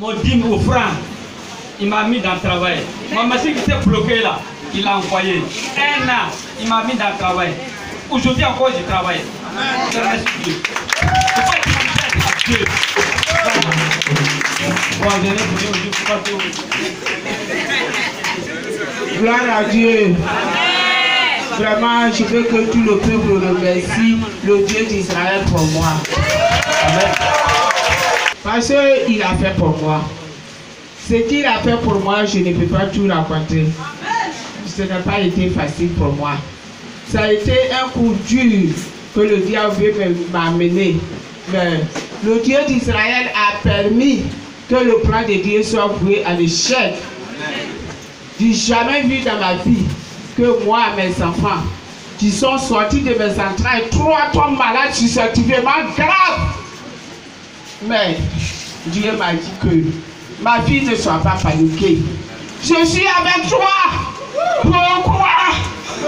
mon dîme au franc, il m'a mis dans le travail. Ma machine qui s'est bloquée là, il l'a envoyé. 1 an, il m'a mis dans le travail. Aujourd'hui encore, je travaille. Je remercie Dieu. Pourquoi tu m'aides à Dieu? Gloire à Dieu. Vraiment, je veux que tout le peuple remercie le Dieu d'Israël pour moi. Amen. Parce qu'il a fait pour moi. Ce qu'il a fait pour moi, je ne peux pas tout raconter. Ce n'a pas été facile pour moi. Ça a été un coup dur que le diable veut m'amener. Mais le Dieu d'Israël a permis que le plan de Dieu soit voué à l'échec. Je n'ai jamais vu dans ma vie que moi, mes enfants, qui sont sortis de mes entrailles, 3 tombent malades susceptiblement graves. Mais Dieu m'a dit que ma fille ne soit pas paniquée. Je suis avec toi. Pourquoi?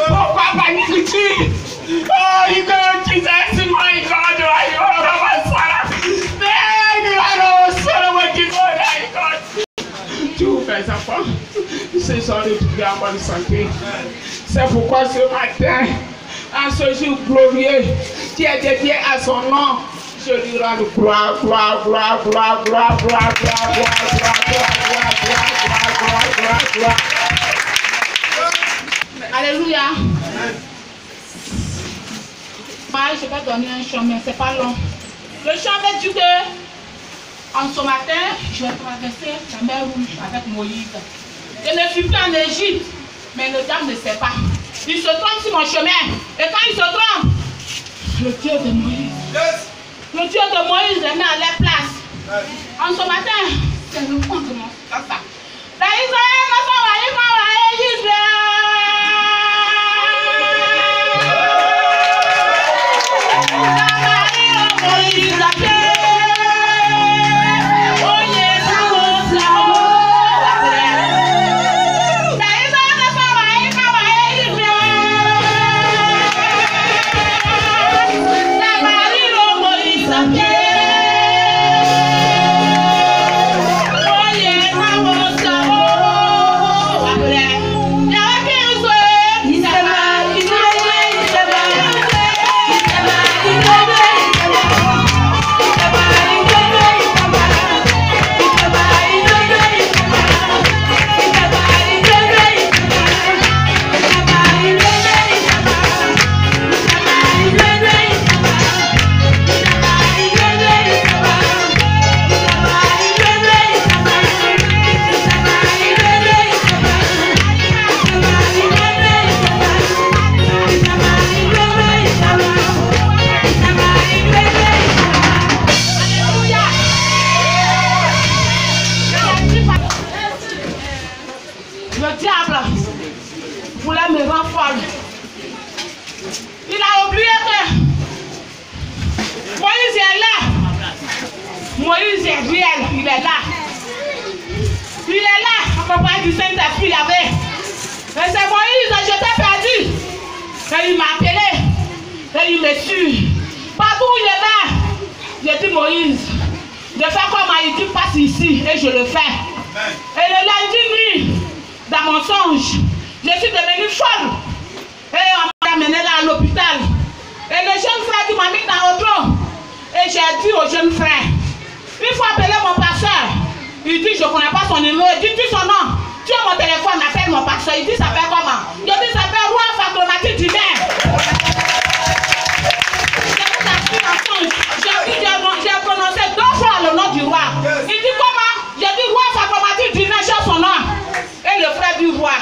Pourquoi paniques-tu? Oh, you go Jesus, my God, I tous mes enfants se sont retrouvés en bonne santé. C'est pourquoi ce matin, en ce jour glorieux, qui est dédié à son nom, je lui rends gloire, gloire, gloire, gloire, gloire, gloire, gloire, gloire, gloire, gloire. Alléluia. Je vais donner un chant, mais c'est pas long. Le chant va dire que en ce matin, je vais traverser la mer Rouge avec Moïse. Je ne suis plus en Égypte, mais le diable ne sait pas. Il se trompe sur mon chemin. Et quand il se trompe, le Dieu de Moïse, le Dieu de Moïse les met à leur place. En ce matin, c'est le point de mon ça. Moïse est réel, il est là. Il est là, accompagné du Saint-Esprit, il avait. Et c'est Moïse, je t'ai perdu. Et il m'a appelé. Et il me suit. Partout où il est là, j'ai dit Moïse, de faire comme il dit, passe ici. Et je le fais. Et le lundi nuit, dans mon songe, je suis devenue folle. Et on m'a amené là à l'hôpital. Et le jeune frère qui m'a mis dans l'auto. Et j'ai dit au jeune frère, il faut appeler mon pasteur. Il dit, je ne connais pas son numéro. Il dit, dis son nom. Tu as mon téléphone, appelle mon pasteur. Il dit, ça fait comment? Je dis, ça fait roi factomatique divin. J'ai prononcé 2 fois le nom du roi. Il dit, comment? J'ai dit, roi factomatique divin, cherche son nom. Et le frère du roi,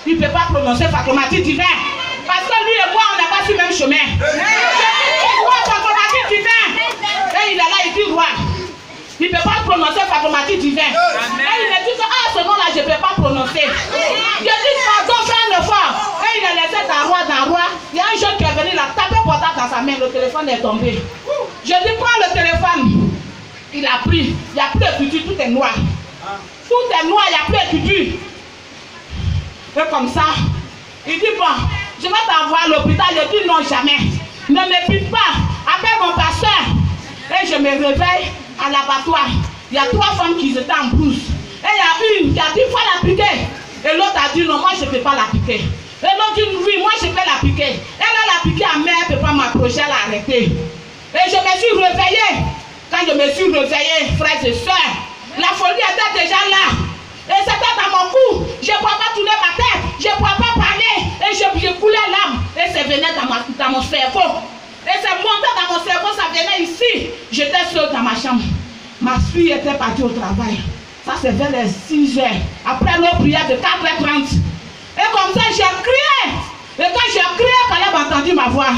il ne peut pas prononcer factomatique divin. Parce que lui et moi, on n'est pas sur le même chemin. J'ai dit, roi factomatique divin. Et il est là, il dit, roi. Il ne peut pas prononcer factomatique divin. Et il me dit que ce nom-là, je ne peux pas prononcer. Je dis pardon, fais un effort. Et il a laissé dans roi. Il y a un jeune qui est venu là, taper portable dans sa main, le téléphone est tombé. Je dis prends le téléphone. Il a pris. Il n'y a plus de futur, tout est noir. Tout est noir, il n'y a plus de futur. Et comme ça, il dit bon, je vais t'envoyer à l'hôpital. Je dis non, jamais. Ne me pique pas. Appelle mon pasteur. Et je me réveille à l'abattoir. Il y a 3 femmes qui étaient en blouse. Et il y a une qui a dit, il faut la piquer. Et l'autre a dit, non, moi je ne peux pas la piquer. Et l'autre dit, oui, moi je peux la piquer. Elle a la piqué à main, elle ne peut pas m'approcher, elle a arrêté. Et je me suis réveillée. Quand je me suis réveillée, frères et sœurs, la folie était déjà là. Et c'était dans mon cou. Je ne pouvais pas tourner ma tête. Je ne pouvais pas parler. Et je coulais l'âme. Et ça venait dans mon cerveau. Et c'est monté dans mon cerveau, ça venait ici. J'étais seule dans ma chambre. Ma fille était partie au travail. Ça c'est vers les 6 heures. Après l'eau prière de 4h30. Et comme ça j'ai crié. Et quand j'ai crié, Caleb a entendu ma voix.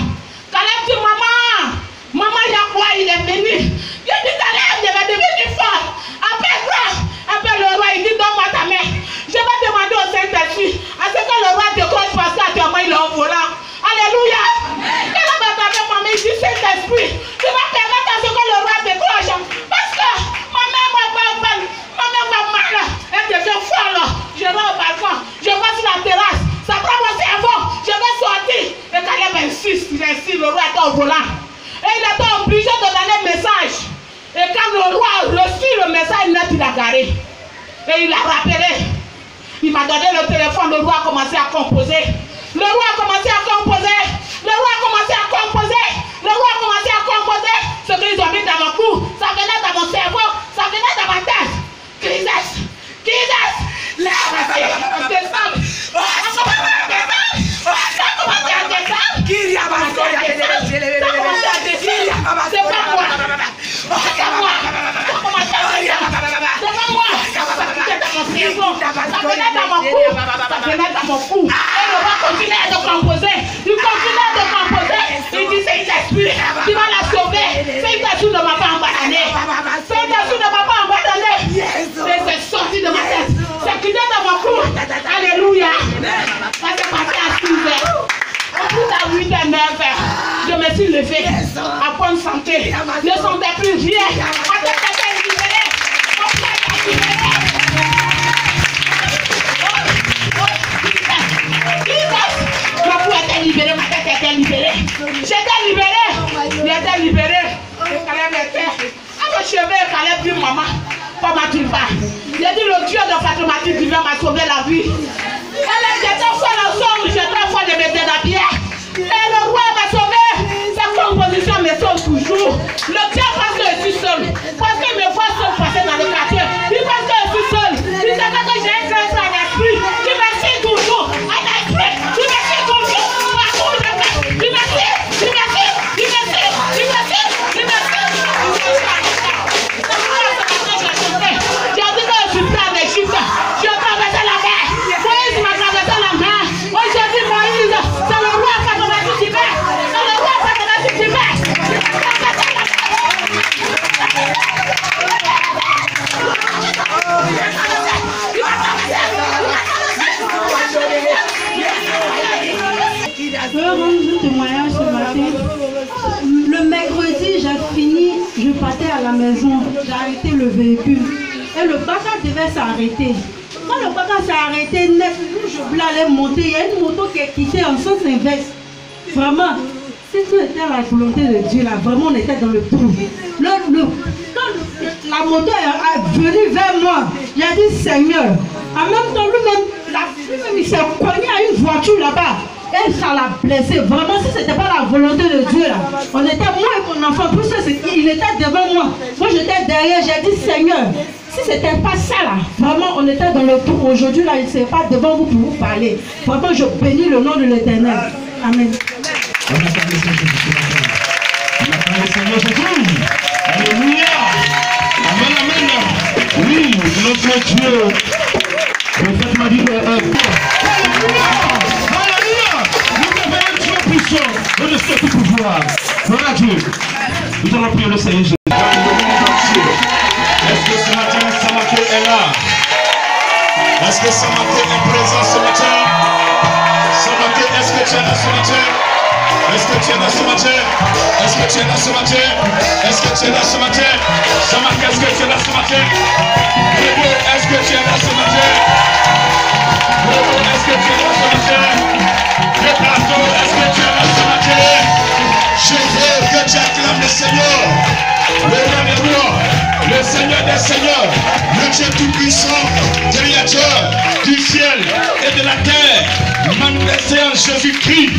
Caleb dit, maman, il y a quoi? Il est venu. J'ai dit, Caleb, je vais devenir fort. Appelle le roi, il dit, donne-moi ta main. Je vais demander au Saint-Esprit à ce que le roi décroche parce qu'actuellement il est en volant. Alléluia. Caleb a entendu maman, il dit, Saint-Esprit, tu vas permettre à ce que le roi décroche. Parce que ma mère va mal. Elle devient folle. Je vais au balcon, je vais sur la terrasse. Ça prend mon cerveau. Je vais sortir. Et Caleb insiste, le roi est au volant. Et il était obligé de donner un message. Et quand le roi a reçu le message net, il a garé. Et il a rappelé. Il m'a donné le téléphone, le roi a commencé à composer. Le roi a commencé à composer. Le roi a commencé à composer. Le roi a commencé à composer. Ce qu'ils ont mis dans mon cou, ça venait dans mon cerveau, ça venait dans ma tête. Jesus, là, descendre. Ça venait dans mon cou. Et le roi continuait de composer. Il continuait de composer. Il dit, Saint-Esprit, tu vas la sauver. Saint-Esprit ne m'a pas abandonné. Saint-Esprit ne m'a pas abandonné. Et c'est sorti de ma tête. C'est quitté dans mon cou. Alléluia. Ça s'est passé à 6 heures. Tout à 8 h 9 h, je me suis levée à bonne santé. Je ne sentais plus rien. Ma tête était libérée. Mon frère était libéré. Ma peau était libérée, ma tête était libérée. J'étais libérée. J'étais libérée. Et Caleb était à mon chevet. Caleb dit, maman, comment tu vas? J'ai dit, le Dieu de Fatoumati divin m'a sauvé la vie. J'étais folle en somme, j'étais folle de mettre la bière. Et le roi m'a sauvé. Sa composition me sauve toujours. Le Dieu pense que je suis seul. Parce qu'il me voit seul passer dans le quartier. Il pense que je suis seul. Il savait que j'ai un grand frère d'esprit. Tu me suis toujours. Un esprit. Tu me suis toujours. Partout où je vais. Tu me suis. Tu me suis. Tu me suis. Tu me suis. Tu me suis. J'ai dit que je suis prêt en Égypte. Je vais traverser la mer. Moïse m'a traversé la mer. Aujourd'hui, Moïse, c'est le roi Fatoumati qui va. C'est le roi Fatoumati qui va. Je veux rendre un témoignage ce matin. Le mercredi, j'ai fini, je partais à la maison, j'ai arrêté le véhicule. Et le baka devait s'arrêter. Quand le baka s'est arrêté, net, je voulais aller monter. Il y a une moto qui est quittée en sens inverse. Vraiment, si c'était la volonté de Dieu, là, vraiment, on était dans le trou. Quand la moto est venue vers moi, j'ai dit, Seigneur, en même temps, lui-même, il s'est cogné à une voiture là-bas. Et ça l'a blessé. Vraiment, si ce n'était pas la volonté de Dieu, là, on était moi et mon enfant. Plus il était devant moi. Moi, j'étais derrière. J'ai dit, Seigneur, si ce n'était pas ça, là, vraiment, on était dans le trou. Aujourd'hui, là, il ne serait pas devant vous pour vous parler. Vraiment, je bénis le nom de l'Éternel. Amen. Alléluia. Amen, amen. Oui, notre Dieu. Le fait m'a dit Alléluia. Nous avons un Dieu puissant. Nous ne sommes plus pouvoir. Voilà Dieu. Nous allons prier le Seigneur Jésus. Est-ce que ce matin, Samake est là? Est-ce que Samake est présent ce matin? Samake, est-ce que tu es là ce matin? Est-ce que tu es là ce matin? Est-ce que tu es là ce matin? Est-ce que tu es là ce matin? Samake, est-ce que tu es là ce matin? Bébé, est-ce que tu es là ce matin? Bébé, est-ce que tu es là ce matin? Le plateau, est-ce que tu es là ce matin? Je veux que tu acclames le Seigneur. Le roi des rois, le Seigneur des seigneurs. tout-puissant, créateur du ciel et de la terre, manifesté en Jésus-Christ,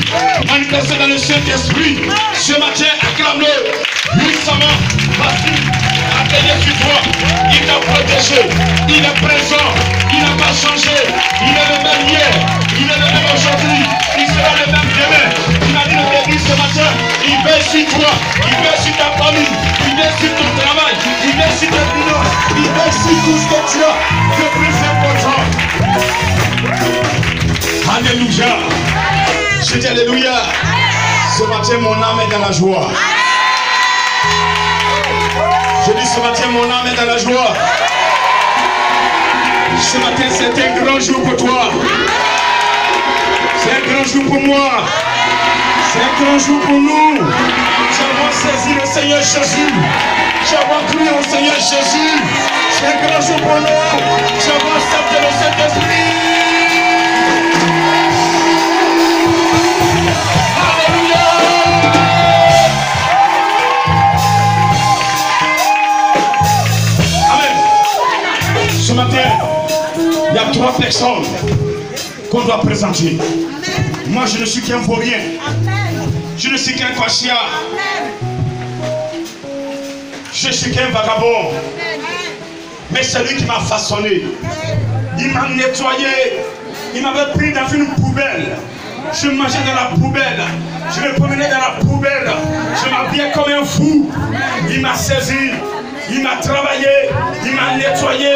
manifesté dans le Saint-Esprit. Ce matin, acclame-le puissamment, parce qu'il a veillé sur toi, il t'a protégé, il est présent, il n'a pas changé, il est le même hier, il est le même aujourd'hui, il sera le même demain. Il a dit le début ce matin, il veille sur toi, il veille sur ta famille, il veille sur ton travail, il veille sur tes finances, il veille sur tout ce que tu as de plus important. Alléluia. Je dis alléluia. Ce matin, mon âme est dans la joie. Je dis ce matin, mon âme est dans la joie. Ce matin, c'est un grand jour pour toi. C'est un grand jour pour moi. C'est un grand jour pour nous. Nous avons saisi le Seigneur Jésus. Nous avons cru au Seigneur Jésus. C'est un grand jour pour nous. Nous avons accepté le Saint-Esprit. Alléluia. Amen. Ce matin, il y a 3 personnes qu'on doit présenter. Moi, je ne suis qu'un vaurien. Je ne suis qu'un quachia. Je suis qu'un vagabond. Mais c'est lui qui m'a façonné. Il m'a nettoyé. Il m'avait pris dans une poubelle. Je mangeais dans la poubelle. Je me promenais dans la poubelle. Je m'habillais comme un fou. Il m'a saisi. Il m'a travaillé, il m'a nettoyé.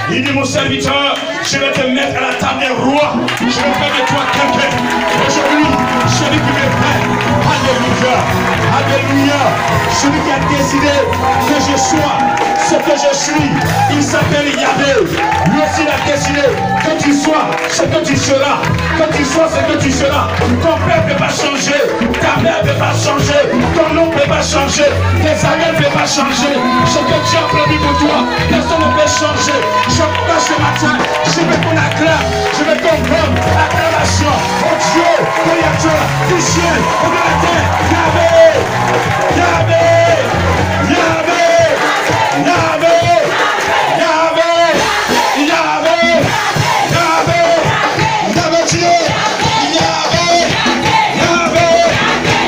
Il dit mon serviteur, je vais te mettre à la table des rois. Je vais faire de toi quelqu'un. Aujourd'hui, celui qui me fait. Alléluia. Alléluia. Celui qui a décidé que je sois ce que je suis. Il s'appelle Yahvé. Lui aussi il a décidé que tu sois ce que tu seras. Que tu sois ce que tu seras. Ton père ne peut pas changer. Ta mère ne peut pas changer. Ton nom ne peut pas changer. Tes amis ne peuvent pas changer. Ce que tu as prévu pour toi, personne ne peut changer. Je crois ce matin, je veux qu'on acclame, je veux qu'on donne acclamation au Dieu, créateur du ciel, au de la terre. Yahvé, Yahvé, Yahvé, Yahvé, Yahvé, Yahvé, Yahvé, Yahvé Dieu, Yahvé, Yahvé,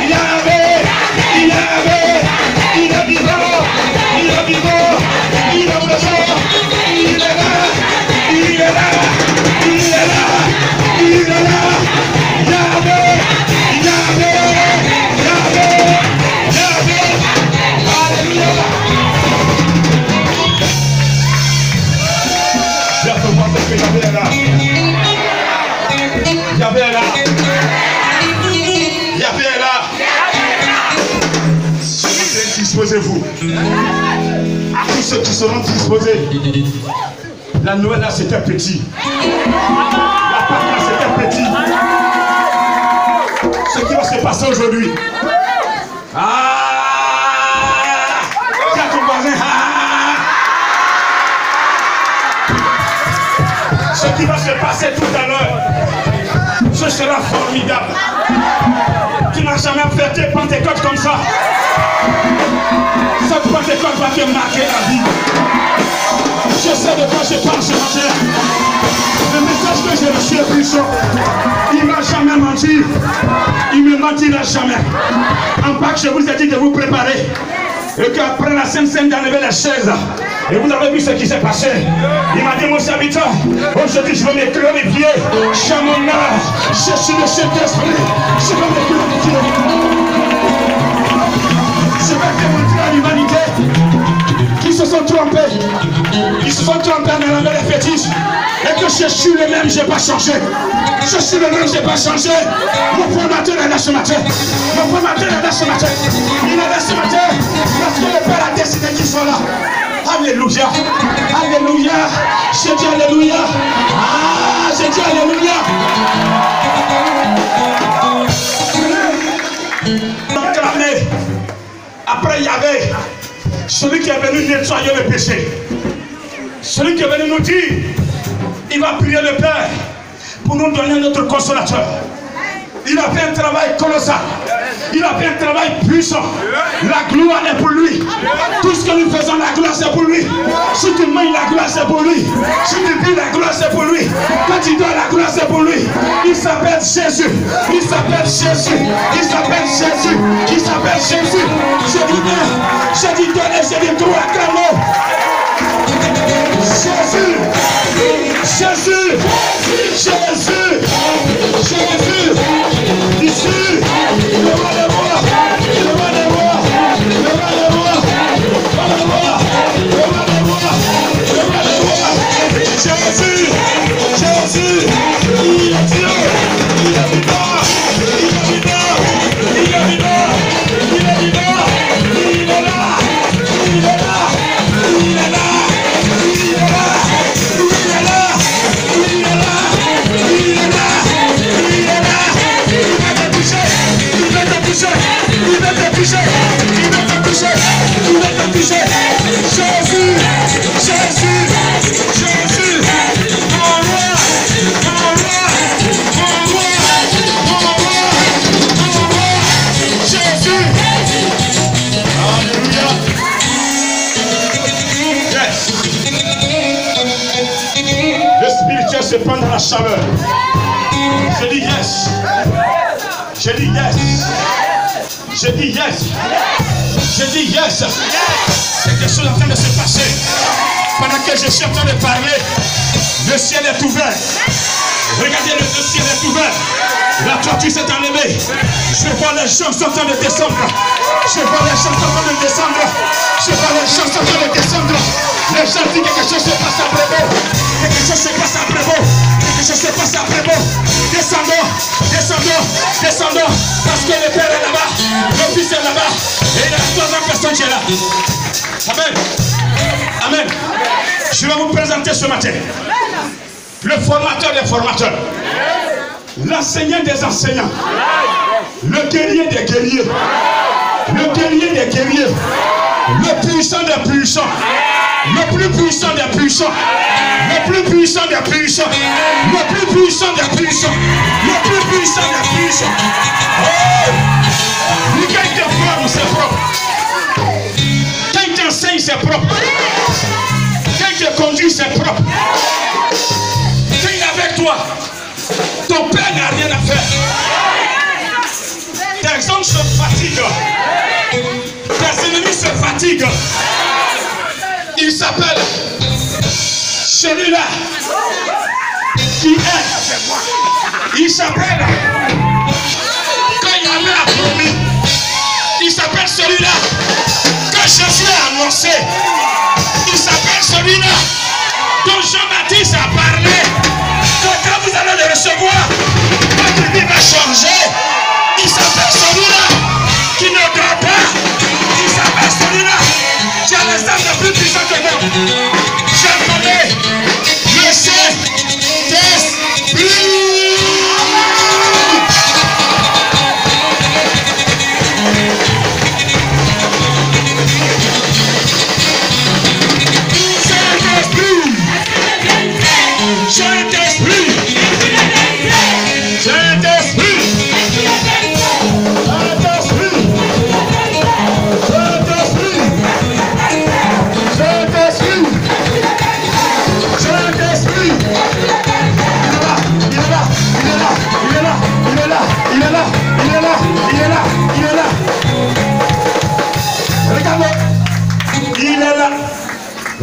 Yahvé, Yahvé, il est vivant. Il est vivant, il est présent, il est là, il est là, il est là, il est là. Yahvé, Yahvé, Yahvé, Yahvé. Alléluia. J'ai fait voir ce que Yahvé est là. Yahvé est là. Yahvé est là. Disposez-vous. À tous ceux qui seront disposés. La Noël là c'était petit. La Pâque là c'était petit. Ce qui va se passer aujourd'hui. Ah! Tiens ton voisin. Ah! Ce qui va se passer tout à l'heure. Ce sera formidable. Tu n'as jamais fêté Pentecôte comme ça. Cette Pentecôte va te marquer la vie. Je sais de quoi je parle ce matin. Le message que j'ai reçu est puissant. Il ne m'a jamais menti. Il ne me mentira jamais. En Pâques, je vous ai dit de vous préparer. Et qu'après la Sainte Seine d'enlever les chaises. Et vous avez vu ce qui s'est passé. Il m'a dit mon serviteur, aujourd'hui je vais m'écrire les pieds. J'ai mon âme. Je suis le Saint-Esprit. Je vais m'écrire les pieds. Je vais démontrer à l'humanité qui se sont trompés. Ils se sont trompés en allant les fétiches. Et que je suis le même, je n'ai pas changé. Je suis le même, je n'ai pas changé. Mon formateur est là ce matin. Mon formateur est là ce matin. Il est là ce matin. Parce que le Père a décidé qu'ils soient là. Alléluia. Alléluia. Je dis alléluia. Ah, je dis alléluia. Acclamé. Après, il y avait celui qui est venu nettoyer le péché. Celui qui est venu nous dire, il va prier le Père pour nous donner notre consolateur. Il a fait un travail colossal. Il a fait un travail puissant. La gloire est pour lui. Tout ce que nous faisons, la gloire c'est pour lui. Si tu manges, la gloire c'est pour lui. Si tu vis, la gloire c'est pour lui. Quand tu dors, la gloire c'est pour lui. Il s'appelle Jésus. Il s'appelle Jésus. Il s'appelle Jésus. Il s'appelle Jésus. J'ai dit donner, j'ai dit trois canaux. Jésus. Jésus. Jésus. Jésus. Ici. Le roi des rois. Le roi des rois. Le roi des rois. Le roi des rois. Le roi des rois. Jésus. Jésus. Il est Dieu. Il est vivant. Il est vivant. Il est vivant. Il est vivant. Il est là. Il est là. Il est là. Il est là. Il est là. Il est là. Il est là. Il est là. Il va te toucher. Il va te toucher. Il va te toucher. Il va te toucher. Il va te toucher. Jésus. Jésus. Jésus. Mon roi. Mon roi. Mon roi. Mon roi. Mon roi. Jésus. Alléluia. Yes. Le spirituel se prend dans la chaleur. Je dis yes. Je dis yes. Je dis yes. Je dis yes. Quelque chose en train de se passer. Pendant que je suis en train de parler, le ciel est ouvert. Regardez, le ciel est ouvert. La toiture s'est enlevée. Je vois les gens sont en train de descendre. Je vois les gens sont en train de descendre. Je vois les gens sont en train de descendre. Les gens disent quelque chose se passe après vous. Quelque chose se passe après vous. Quelque chose se passe après vous. Descendons, descendons, descendons. Parce que le Père est là-bas. Le Fils est là-bas. Et il y a 300 personnes qui sont là. Amen. Amen. Je vais vous présenter ce matin le formateur des formateurs, l'enseignant des enseignants, le guerrier des guerriers, le guerrier des guerriers, le puissant des puissants, le plus puissant des puissants, le plus puissant des puissants, le plus puissant des puissants, le plus puissant des puissants. Oh! Quand il te forme, c'est propre. Quand il t'enseigne, c'est propre. Quand il te conduit, c'est propre. Quand il est avec toi, ton père n'a rien à faire. Tes hommes se fatiguent. Tes ennemis se fatiguent. Il s'appelle celui-là qui est. Il s'appelle, quand il avait promis, il s'appelle celui-là que Jésus a annoncé. Il s'appelle celui-là dont Jean-Baptiste a parlé. Que quand vous allez le recevoir, votre vie va changer. Il s'appelle celui-là qui ne dort pas. Il s'appelle celui-là qui a les âmes de plus puissants que nous. Je connais le Saint-Esprit.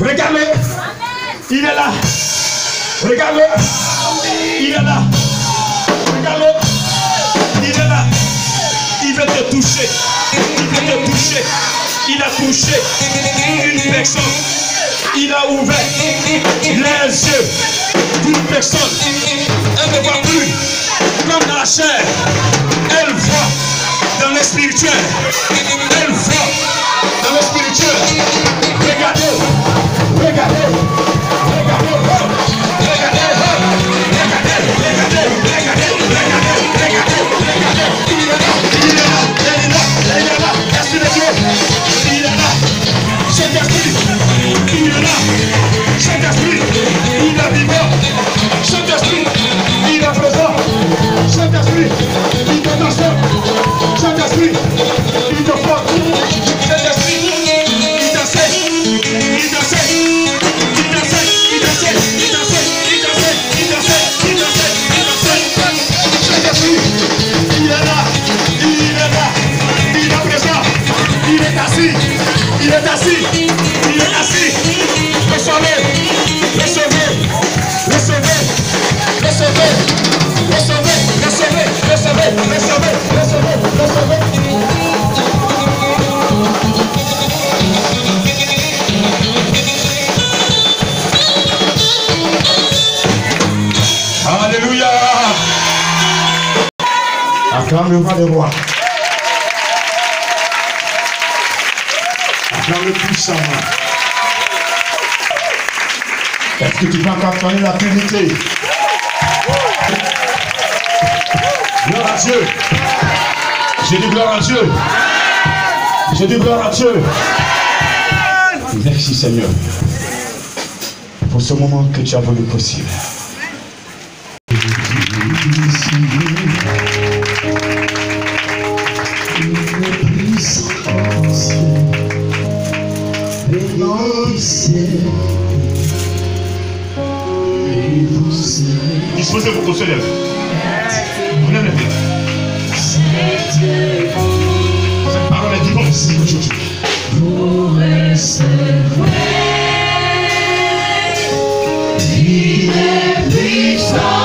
Regardez, il est là. Regardez, il est là. Regardez, il est là. Il veut te toucher. Il veut te toucher. Il a touché une personne. Il a ouvert les yeux d'une personne. Elle ne voit plus comme dans la chair. Elle voit dans le spirituel. Elle voit dans le spirituel. Regardez. Regardez, regardez, regardez, Saint-Esprit, il est là. Saint-Esprit, il est vivant. Saint-Esprit, il est présent. Saint-Esprit, il est dans son. Saint-Esprit, Acclame le roi des rois. Acclame le puissant. Est-ce que tu peux encore acclamer la Trinité? Gloire à Dieu. J'ai dit gloire à Dieu. J'ai dit gloire à Dieu. Merci Seigneur pour ce moment que tu as voulu possible. Disposez vos conseils. Vous lèvez les mains. Cette parole est vivante aujourd'hui. Pour recevoir, il est puissant.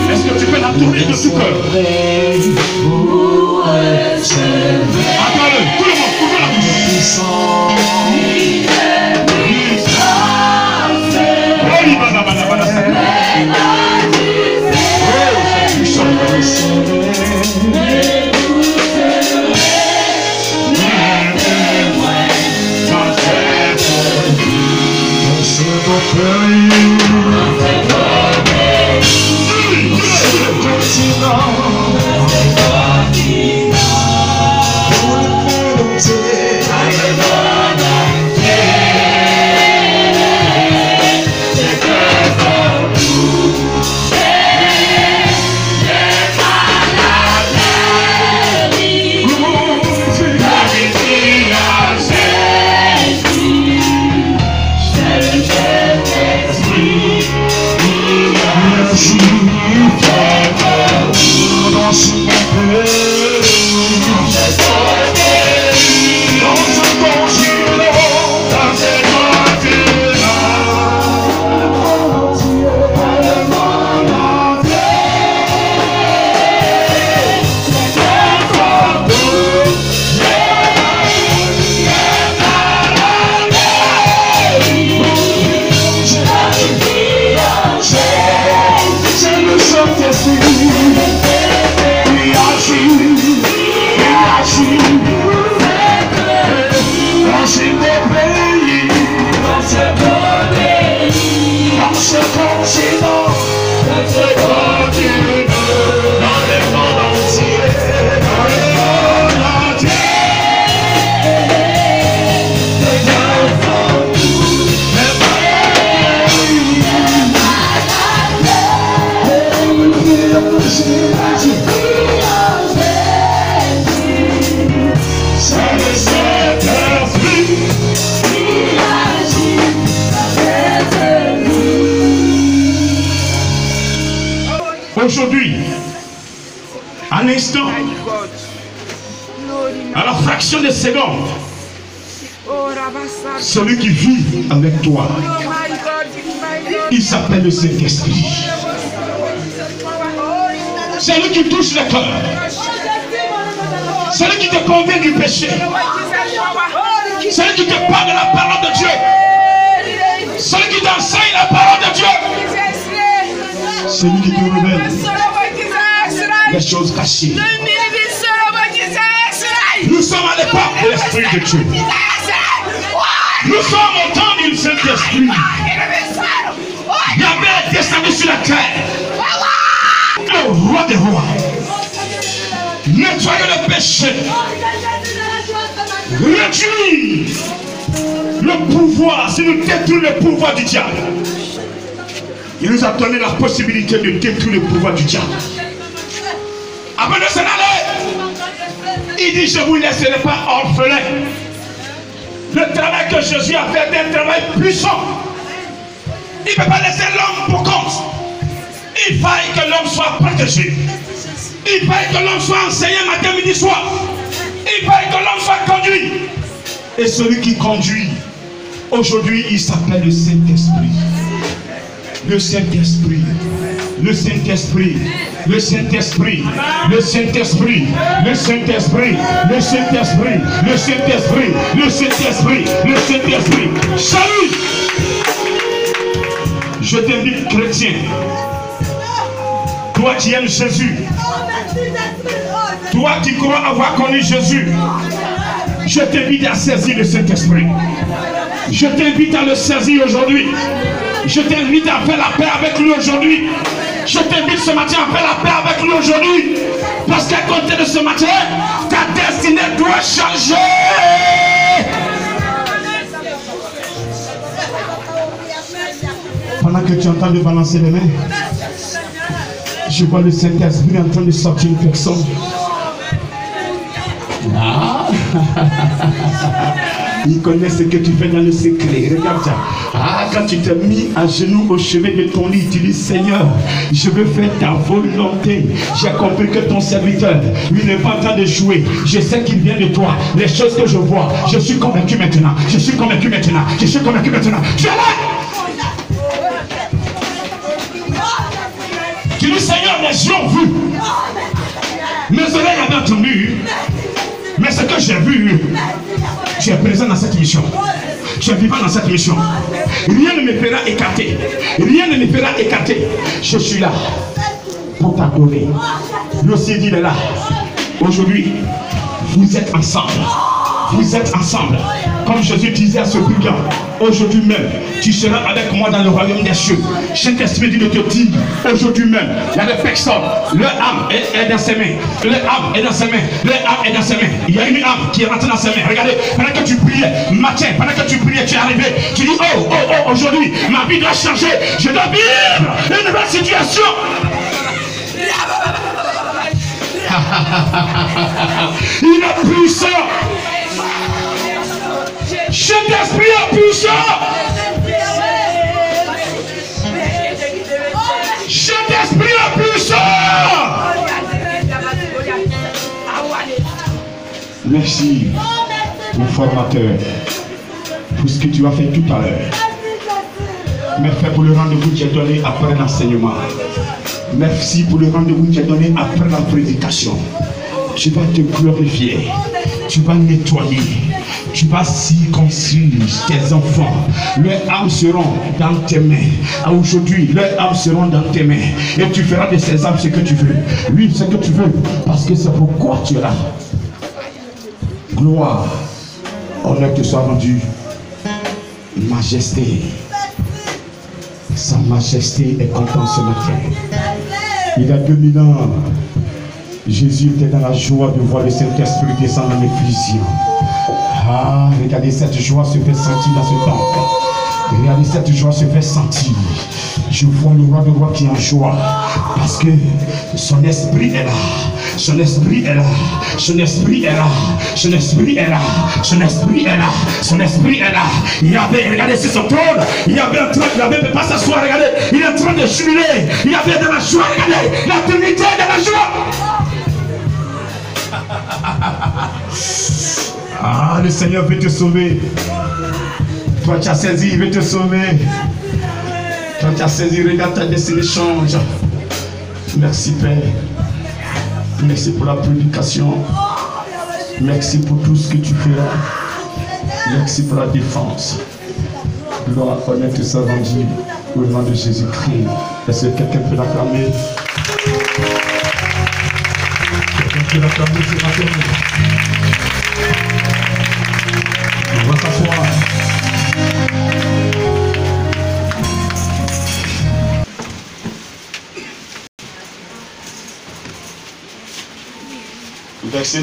Est-ce que tu peux la tourner de tout cœur? Attends-le, tout le monde, ouvrez la bouche. Aujourd'hui, à l'instant, à la fraction de seconde, celui qui vit avec toi, il s'appelle le Saint-Esprit. Celui qui touche le cœur, celui qui te convainc du péché, celui qui te parle de la parole de Dieu, celui qui t'enseigne la parole de Dieu, celui qui te révèle les choses cachées. Nous sommes à l'époque de l'Esprit de Dieu. Nous sommes au temps du Saint-Esprit. Yahvé est descendu sur la terre. Le roi des rois. Nettoyer le péché. Réduire le pouvoir. Si nous détruisons le pouvoir du diable, il nous a donné la possibilité de détruire le pouvoir du diable. Avant de s'en aller, il dit: je ne vous laisserai pas orphelin. Le travail que Jésus a fait est un travail puissant. Il ne peut pas laisser l'homme pour compte. Il faille que l'homme soit protégé. Il faille que l'homme soit enseigné matin, midi, soir. Il faille que l'homme soit conduit. Et celui qui conduit, aujourd'hui, il s'appelle le Saint-Esprit. Le Saint-Esprit Le Saint-Esprit, le Saint-Esprit, le Saint-Esprit, le Saint-Esprit, le Saint-Esprit, le Saint-Esprit, le Saint-Esprit, le Saint-Esprit. Salut! Je t'invite, chrétien, toi qui aimes Jésus, toi qui crois avoir connu Jésus, je t'invite à saisir le Saint-Esprit. Je t'invite à le saisir aujourd'hui. Je t'invite à faire la paix avec lui aujourd'hui. Je t'invite ce matin à faire la paix avec lui aujourd'hui. Parce qu'à compter de ce matin, ta destinée doit changer. Pendant que tu entends de balancer les mains, je vois le Saint-Esprit en train de sortir une personne. Ah. Il connaît ce que tu fais dans le secret. Regarde ça. Ah, quand tu t'es mis à genoux au chevet de ton lit, tu dis Seigneur, je veux faire ta volonté. J'ai compris que ton serviteur, lui, n'est pas en train de jouer. Je sais qu'il vient de toi. Les choses que je vois, je suis convaincu maintenant. Je suis convaincu maintenant. Je suis convaincu maintenant. Tu es là. Tu dis Seigneur, mes yeux ont vu. Mes oreilles avaient entendu. Mais ce que j'ai vu, tu es présent dans cette mission. Tu es vivant dans cette mission. Rien ne me fera écarter. Rien ne me fera écarter. Je suis là pour t'adorer. Lui aussi dit, il est là. Aujourd'hui, vous êtes ensemble. Vous êtes ensemble. Comme Jésus disait à ce brigand, aujourd'hui même, tu seras avec moi dans le royaume des cieux. Saint-Esprit dit de te dire, aujourd'hui même, il y a des personnes, leur âme est dans ses mains. Leur âme est dans ses mains. Leur âme est dans ses mains. Il y a une âme qui est rentrée dans ses mains. Regardez, pendant que tu priais, matin, pendant que tu priais, tu es arrivé. Tu dis, oh, aujourd'hui, ma vie doit changer. Je dois vivre une nouvelle situation. Il est puissant. Saint-Esprit est puissant. Saint-Esprit est puissant. Merci, mon formateur, pour ce que tu as fait tout à l'heure. Merci pour le rendez-vous que tu as donné après l'enseignement. Merci pour le rendez-vous que tu as donné après la prédication. Tu vas te glorifier. Tu vas nettoyer. Tu vas circoncire tes enfants. Leurs âmes seront dans tes mains. Aujourd'hui, leurs âmes seront dans tes mains. Et tu feras de ces âmes ce que tu veux. Oui, ce que tu veux. Parce que c'est pourquoi tu es là. Gloire, honneur te soit rendu. Majesté. Sa majesté est content ce matin. Il y a 2000 ans, Jésus était dans la joie de voir le Saint-Esprit descendre dans l'effusion. Ah, regardez, cette joie se fait sentir dans ce temple. Regardez, cette joie se fait sentir. Je vois le roi de roi qui est en joie. Parce que son esprit est là. Son esprit est là. Son esprit est là. Son esprit est là. Son esprit est là. Son esprit est là. Il y avait, regardez sur son trône. Il y avait un train, il n'avait pas s'asseoir, regardez. Il est en train de jubiler. Il y avait de la joie, regardez. La Trinité de la joie. Ah, le Seigneur veut te sauver. Toi, tu as saisi, il veut te sauver. Toi, tu as saisi, regarde ta destinée change. Merci, Père. Merci pour la prédication. Merci pour tout ce que tu feras. Merci pour la défense. Gloire, honneur te soit rendu au nom de Jésus-Christ. Est-ce que quelqu'un peut l'acclamer? Quelqu'un peut l'acclamer ce matin? On va s'asseoir. Verset 1.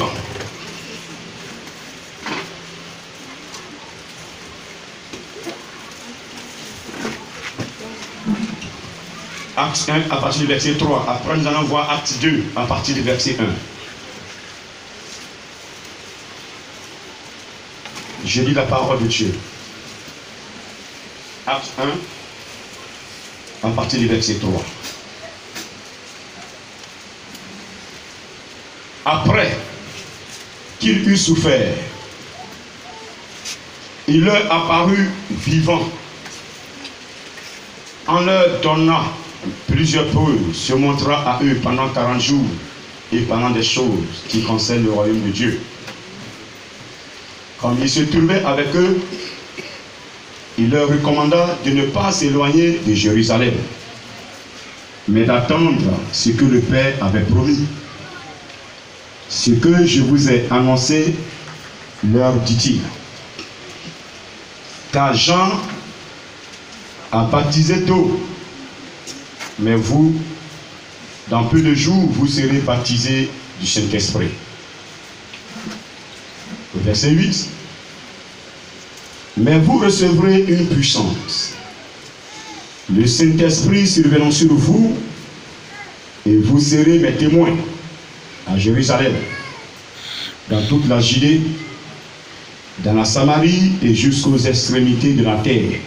Acte 1 à partir du verset 3. Après nous allons voir Acte 2 à partir du verset 1. Je lis la parole de Dieu. Acte 1 à partir du verset 3. Après qu'il eut souffert, il leur apparut vivant en leur donnant plusieurs preuves se montra à eux pendant 40 jours et pendant des choses qui concernent le royaume de Dieu. Comme il se trouvait avec eux, il leur recommanda de ne pas s'éloigner de Jérusalem, mais d'attendre ce que le Père avait promis. Ce que je vous ai annoncé, leur dit-il. Car Jean a baptisé d'eau, mais vous, dans peu de jours, vous serez baptisés du Saint-Esprit. Verset 8. Mais vous recevrez une puissance. Le Saint-Esprit survenant sur vous, et vous serez mes témoins à Jérusalem, dans toute la Judée, dans la Samarie et jusqu'aux extrémités de la terre.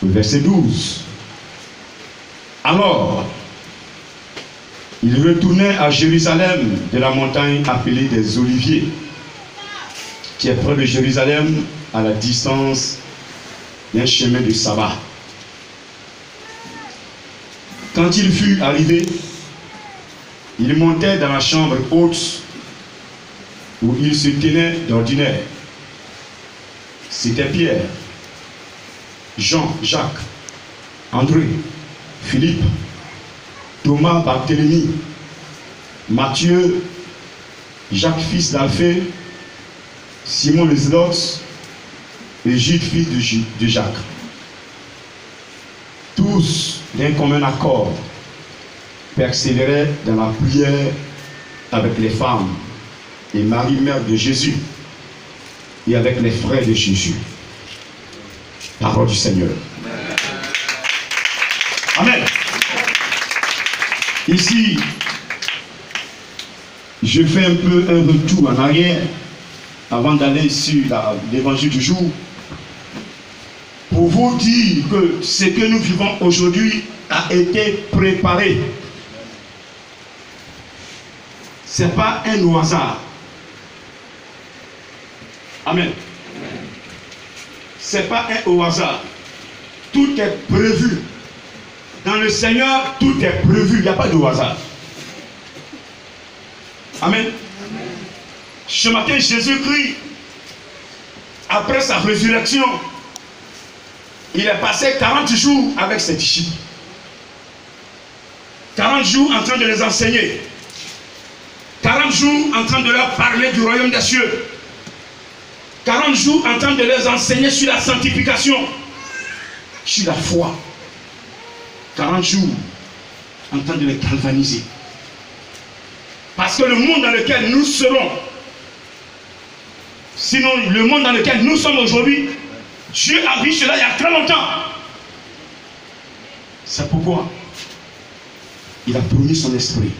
Verset 12. Alors, il retournait à Jérusalem de la montagne appelée des Oliviers, qui est près de Jérusalem, à la distance d'un chemin de sabbat. Quand il fut arrivé, il montait dans la chambre haute où il se tenait d'ordinaire. C'était Pierre, Jean, Jacques, André, Philippe, Thomas, Barthélemy, Matthieu, Jacques fils d'Alphée, Simon le Zélote et Jude fils de Jacques. Tous, d'un commun accord, persévéraient dans la prière avec les femmes et Marie, mère de Jésus, et avec les frères de Jésus. Parole du Seigneur. Amen. Ici, je fais un peu un retour en arrière avant d'aller sur l'évangile du jour, pour vous dire que ce que nous vivons aujourd'hui a été préparé. Ce n'est pas un au hasard. Amen. Ce n'est pas un au hasard. Tout est prévu. Dans le Seigneur, tout est prévu. Il n'y a pas de hasard. Amen. Ce matin, Jésus-Christ, après sa résurrection, il est passé 40 jours avec ses disciples. 40 jours en train de les enseigner. 40 jours en train de leur parler du royaume des cieux. 40 jours en train de les enseigner sur la sanctification, sur la foi. 40 jours en train de les galvaniser. Parce que le monde dans lequel nous serons, sinon le monde dans lequel nous sommes aujourd'hui, Dieu a vu cela il y a très longtemps. C'est pourquoi il a promis son esprit.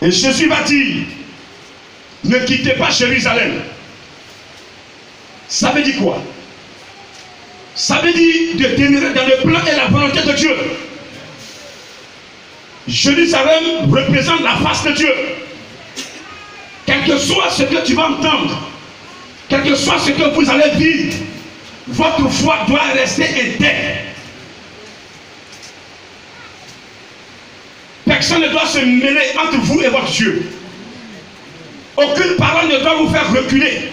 Et Jésus va dire, ne quittez pas Jérusalem. Ça veut dire quoi? Ça veut dire de demeurer dans le plan et la volonté de Dieu. Jérusalem représente la face de Dieu. Quel que soit ce que tu vas entendre, quel que soit ce que vous allez vivre, votre foi doit rester intacte. Personne ne doit se mêler entre vous et votre Dieu. Aucune parole ne doit vous faire reculer.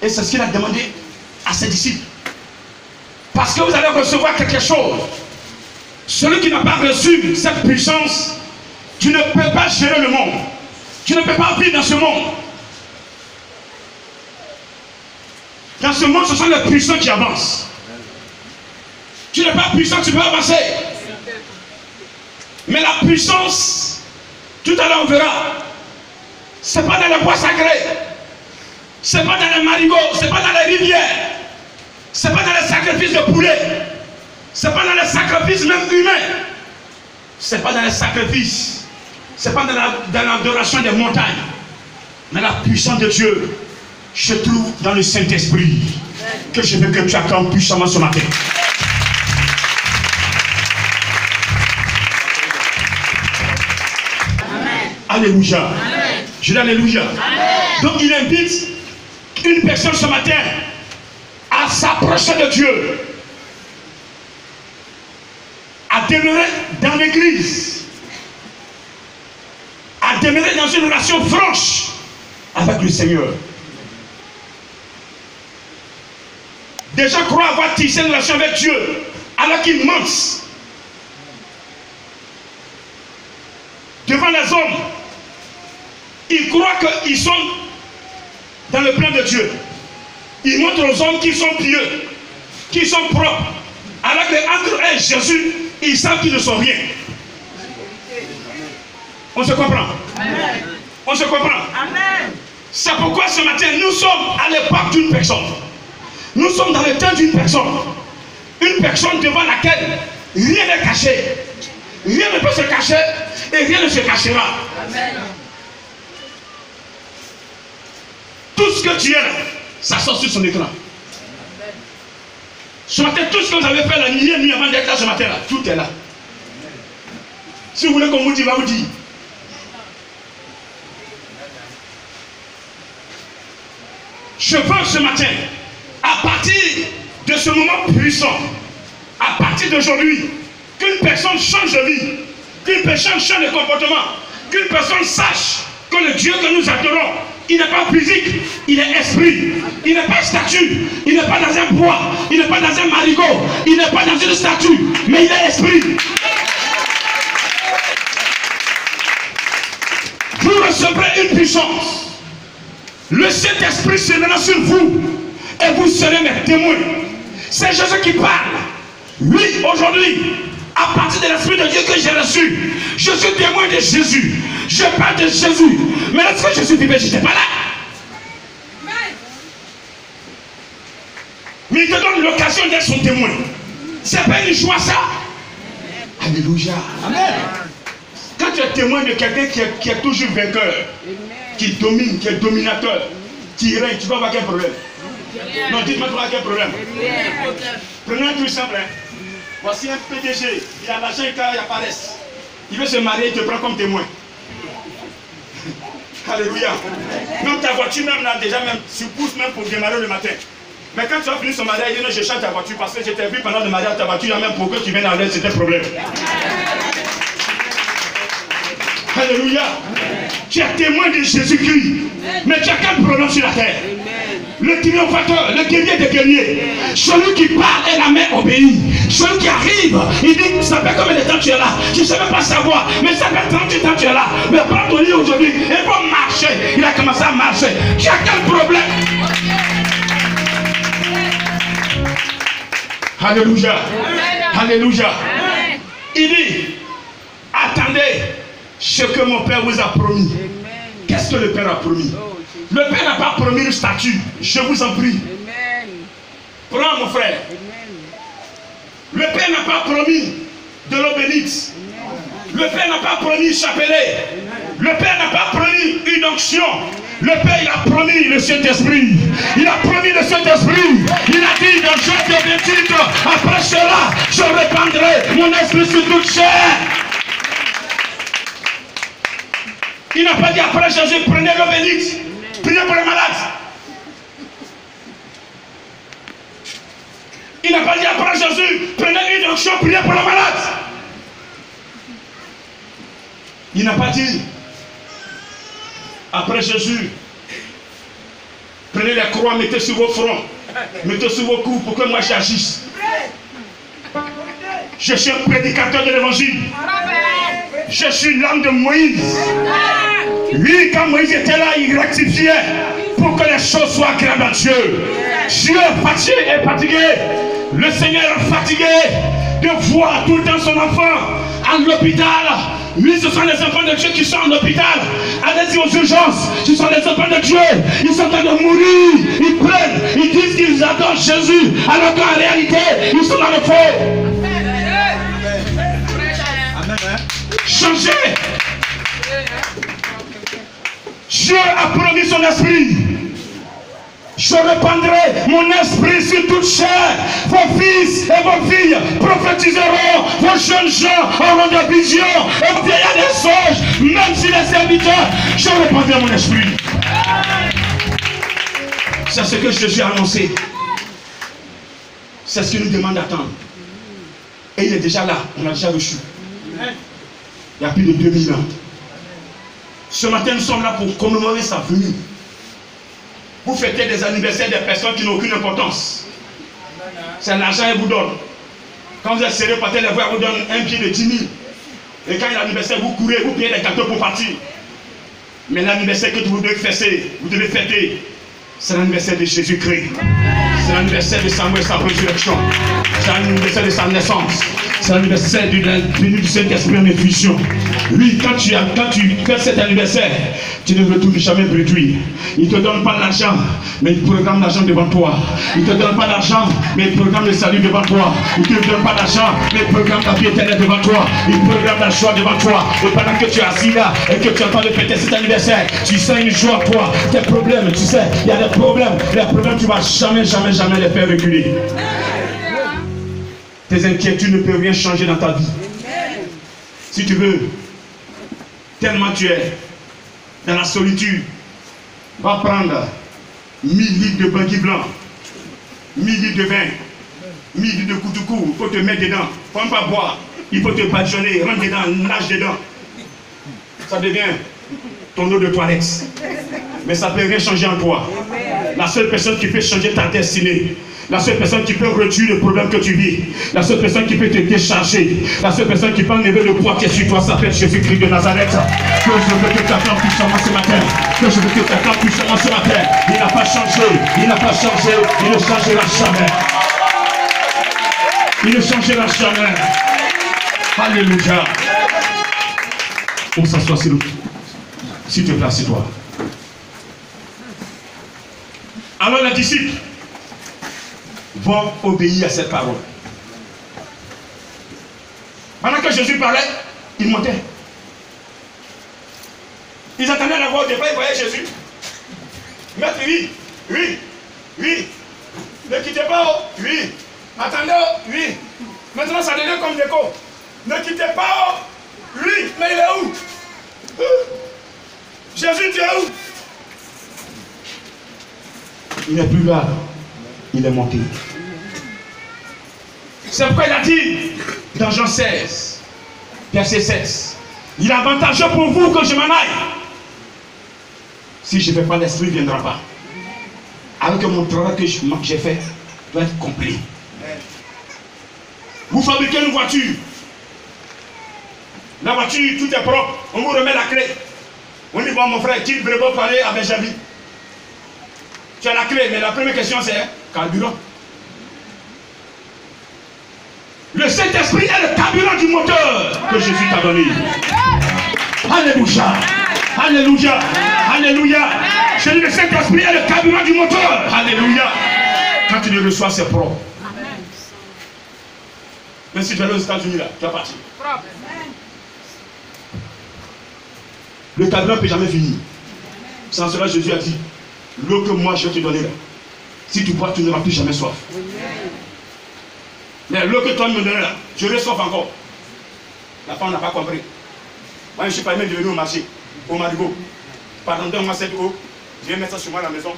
Et c'est ce qu'il a demandé à ses disciples. Parce que vous allez recevoir quelque chose. Celui qui n'a pas reçu cette puissance, tu ne peux pas gérer le monde. Tu ne peux pas vivre dans ce monde. Dans ce monde, ce sont les puissants qui avancent. Tu n'es pas puissant, tu peux avancer. Mais la puissance, tout à l'heure on verra, ce n'est pas dans les bois sacrés, ce n'est pas dans les marigots, ce n'est pas dans les rivières, ce n'est pas dans les sacrifices de poulet, ce n'est pas dans les sacrifices même humains, ce n'est pas dans les sacrifices, ce n'est pas dans l'adoration des montagnes, mais la puissance de Dieu se trouve dans le Saint-Esprit, que je veux que tu acclames puissamment ce matin. Alléluia. Je dis alléluia. Amen. Donc il invite une personne ce matin à s'approcher approcher de Dieu, à demeurer dans l'église, à demeurer dans une relation franche avec le Seigneur. Des gens croient avoir tissé une relation avec Dieu alors qu'ils mentent devant les hommes. Ils croient qu'ils sont dans le plan de Dieu. Ils montrent aux hommes qu'ils sont pieux, qu'ils sont propres, alors qu'entre eux et Jésus, ils savent qu'ils ne sont rien. On se comprend? Amen. On se comprend? Amen. C'est pourquoi ce matin, nous sommes à l'époque d'une personne. Nous sommes dans le temps d'une personne. Une personne devant laquelle rien n'est caché. Rien ne peut se cacher et rien ne se cachera. Amen. Tout ce que tu es là, ça sort sur son écran. Ce matin, tout ce que vous avez fait la nuit avant d'être là ce matin-là, tout est là. Si vous voulez qu'on vous dise, va vous dire. Je veux ce matin, à partir de ce moment puissant, à partir d'aujourd'hui, qu'une personne change de vie, qu'une personne change de comportement, qu'une personne sache que le Dieu que nous adorons, il n'est pas physique, il est esprit. Il n'est pas statue, il n'est pas dans un bois, il n'est pas dans un marigot, il n'est pas dans une statue, mais il est esprit. Vous recevrez une puissance. Le Saint-Esprit sera sur vous et vous serez mes témoins. C'est Jésus qui parle. Oui, aujourd'hui, à partir de l'Esprit de Dieu que j'ai reçu, je suis témoin de Jésus. Je parle de Jésus. Mais lorsque Jésus vivait, je n'étais pas là. Mais il te donne l'occasion d'être son témoin. C'est pas une joie ça. Alléluia. Amen. Quand tu es témoin de quelqu'un qui est toujours vainqueur, qui domine, qui est dominateur, qui règne, tu vas avoir quel problème? Non, dites-moi, tu vas avoir quel problème? Prenez un truc simple. Voici un PDG, il a l'argent, il a paresse. Il veut se marier, il te prend comme témoin. Alléluia. Même ta voiture, même là, déjà, même, tu pousses même pour démarrer le matin. Mais quand tu as fini son mariage, il dit non, je chante ta voiture parce que je t'ai vu pendant le mariage, ta voiture, même pour que tu viennes en l'aide, c'était un problème. Alléluia. Tu es témoin de Jésus-Christ. Mais tu as quel problème sur la terre? Le triomphateur, le guerrier des guerriers. Celui qui parle et la main obéit. Celui qui arrive, il dit, ça fait combien de temps tu es là? Je ne sais même pas savoir. Mais ça fait 38 ans tu es là. Mais prends ton lit aujourd'hui et faut marcher. Il a commencé à marcher. Tu as quel problème? Alléluia. Alléluia. Il dit, attendez ce que mon Père vous a promis. Qu'est-ce que le Père a promis? Le Père n'a pas promis une statue. Je vous en prie. Prends mon frère. Le Père n'a pas promis de l'eau bénite. Le Père n'a pas promis un chapelet. Le Père n'a pas promis une onction. Le Père, il a promis le Saint-Esprit. Il a promis le Saint-Esprit. Il a dit dans Jean 28, après cela, je répandrai mon esprit sur toute chair. Il n'a pas dit après Jésus, prenez l'eau bénite. Priez pour les malades. Il n'a pas dit après Jésus, prenez une onction, priez pour les malades. Il n'a pas dit après Jésus, prenez les croix, mettez sur vos fronts, mettez sur vos coups pour que moi j'agisse. Je suis un prédicateur de l'évangile. Je suis l'âme de Moïse. Lui, quand Moïse était là, il rectifiait pour que les choses soient claires dans Dieu. Dieu est fatigué. Le Seigneur est fatigué de voir tout le temps son enfant à l'hôpital. Lui, ce sont les enfants de Dieu qui sont en hôpital. Allez-y aux urgences. Ce sont les enfants de Dieu. Ils sont en train de mourir. Ils prennent. Ils disent qu'ils adorent Jésus. Alors qu'en réalité, ils sont dans le feu. Changez. Dieu a promis son esprit. Je répandrai mon esprit sur toute chair. Vos fils et vos filles prophétiseront. Vos jeunes gens auront des visions. Et vos vieillards des songes. Même si les serviteurs, je répandrai mon esprit. C'est ce que Jésus a annoncé. C'est ce qu'il nous demande d'attendre. Et il est déjà là, on l'a déjà reçu. Il y a plus de 2000 ans. Ce matin, nous sommes là pour commémorer sa venue. Vous fêtez des anniversaires des personnes qui n'ont aucune importance. C'est l'argent qu'elle vous donne. Quand vous êtes serré par terre, les voix vous donnent un pied de 10 000. Et quand il y a l'anniversaire, vous courez, vous payez des gâteaux pour partir. Mais l'anniversaire que vous devez fêter, c'est l'anniversaire de Jésus-Christ. C'est l'anniversaire de Samuel, sa résurrection. C'est l'anniversaire de sa naissance. C'est l'anniversaire de la venue du Saint-Esprit en effusion. Oui, quand tu fais cet anniversaire, tu ne retournes jamais réduire. Il ne te donne pas l'argent, mais il programme l'argent devant toi. Il ne te donne pas l'argent, mais il programme le salut devant toi. Il ne te donne pas l'argent, mais il programme la vie éternelle devant toi. Il programme la joie devant toi. Et pendant que tu es assis là et que tu es en train de fêter cet anniversaire, tu sens une joie en toi. Tes problèmes, tu sais, il y a des problèmes. Les problèmes, tu ne vas jamais les faire reculer. Tes inquiétudes ne peuvent rien changer dans ta vie. Si tu veux, tellement tu es dans la solitude, va prendre 1000 litres de blanqui blanc, 1000 litres de vin, 1000 litres de koutoukou, il faut te mettre dedans. Il ne faut pas boire, il faut te badigeonner, rentre dedans, nage dedans. Ça devient ton eau de toilette. Mais ça ne peut rien changer en toi. La seule personne qui peut changer ta destinée, la seule personne qui peut réduire le problème que tu vis, la seule personne qui peut te décharger, la seule personne qui peut enlever le poids qui est sur toi s'appelle Jésus-Christ de Nazareth. Que je veux que tu acclames puissamment ce matin. Que je veux que tu acclames puissamment ce matin. Il n'a pas changé, il n'a pas changé, il ne changera jamais. Il ne changera jamais. Alléluia. On s'assoit s'il te plaît, assieds-toi. Alors les disciples vont obéir à cette parole. Pendant que Jésus parlait, ils montaient. Ils attendaient la voix au départ, ils voyaient Jésus. Maître, oui, oui, oui. Ne quittez pas, oh, oui. Attendez, oh, oui. Maintenant, ça devient comme l'écho. Ne quittez pas, oh, oui. Mais il est où? Jésus, tu es où? Il n'est plus là. Il est monté. C'est pourquoi il a dit dans Jean 16, verset 7, il est avantageux pour vous que je m'en aille. Si je ne fais pas, l'esprit ne viendra pas. Alors que mon travail que j'ai fait doit être complet. Vous fabriquez une voiture. La voiture, tout est propre. On vous remet la clé. On dit, bon, mon frère, qui veut parler avec Javi? Tu as la clé, mais la première question c'est carburant. Le Saint-Esprit est le carburant du moteur que Jésus t'a donné. Alléluia. Alléluia. Alléluia. Je dis le Saint-Esprit est le carburant du moteur. Alléluia. Quand tu le reçois, c'est propre. Même si tu es aux États-Unis, là, tu vas partir. Le carburant ne peut jamais finir. Sans cela, Jésus a dit, l'eau que moi je vais te donner là, si tu bois, tu n'auras plus jamais soif. Mais l'eau que toi me donnes là, je soif encore. La femme n'a pas compris. Moi, je ne suis pas même devenu au marché, au Marigot. Pardon, donne-moi cette eau, je vais mettre ça sur moi à la maison.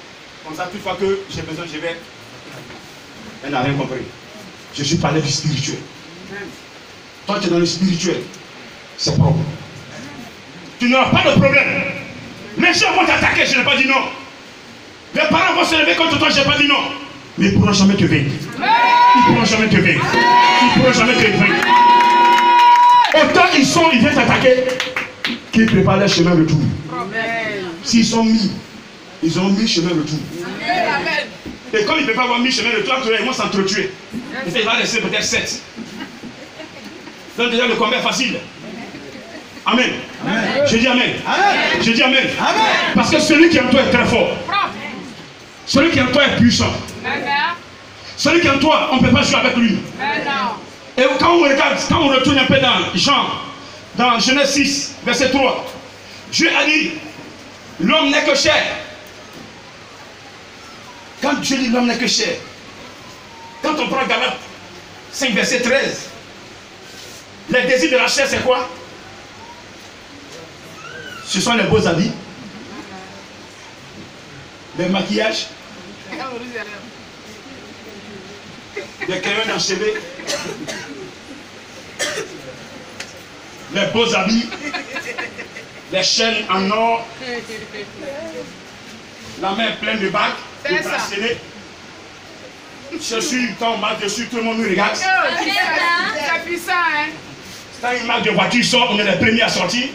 Comme ça, toute fois que j'ai besoin, je vais. Elle n'a rien compris. Je suis parlé du spirituel. Toi, tu es dans le spirituel. C'est propre. Tu n'auras pas de problème. Les gens vont t'attaquer, je n'ai pas dit non. Les parents vont se lever contre toi, je n'ai pas dit non. Mais ils ne pourront jamais te vaincre. Ils ne pourront jamais te vaincre. Ils ne pourront jamais te vaincre. Autant ils viennent t'attaquer, qu'ils préparent leur chemin retour. S'ils sont mis, ils ont mis chemin retour. Et comme ils ne peuvent pas avoir mis chemin retour, ils vont s'entretuer. Il va laisser peut-être 7. Donc déjà le combat est facile. Amen. Amen. Je dis amen. Amen. Je dis amen. Amen. Parce que celui qui est en toi est très fort. Celui qui est en toi est puissant. Amen. Celui qui est en toi, on ne peut pas jouer avec lui. Amen. Et quand on regarde, quand on retourne un peu dans Jean, dans Genèse 6, verset 3, Dieu a dit, l'homme n'est que chair. Quand Dieu dit l'homme n'est que chair, quand on prend Galates 5, verset 13, les désirs de la chair, c'est quoi? Ce sont les beaux habits, les maquillages, des crayons d'enchevêtrés, les beaux habits, les chaînes en or, la main pleine de bagues, de bracelets. Je suis, quand on marque dessus, tout le monde nous regarde. C'est puissant, hein? Quand une marque de voiture sort, on est les premiers à sortir.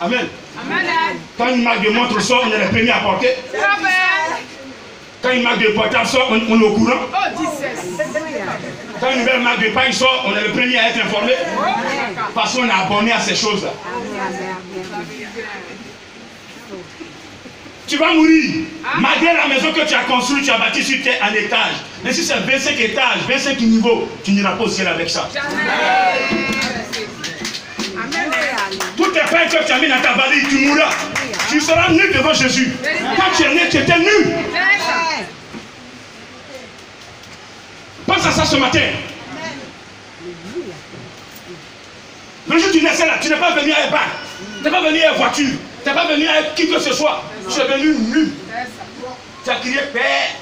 Amen. Amen. Quand une marque de montre sort, on est les premiers à porter. Quand une marque de portable sort, on est au courant. Quand une nouvelle marque de pain sort, on est le premier à être informé. Parce qu'on est abonné à ces choses-là. Tu vas mourir. Malgré la maison que tu as construite, tu as bâti sur terre en étage. Mais si c'est 25 étages, 25 niveaux, tu n'iras pas au ciel avec ça. Toutes les pains que tu as mis dans ta valise, tu mourras. Tu seras nu devant Jésus. Quand tu es né, tu étais nu. Pense à ça ce matin. Le jour où tu naissais là, tu n'es pas venu avec bac. Tu n'es pas venu avec voiture. Tu n'es pas venu avec qui que ce soit. Tu es venu nu. Tu as crié Père.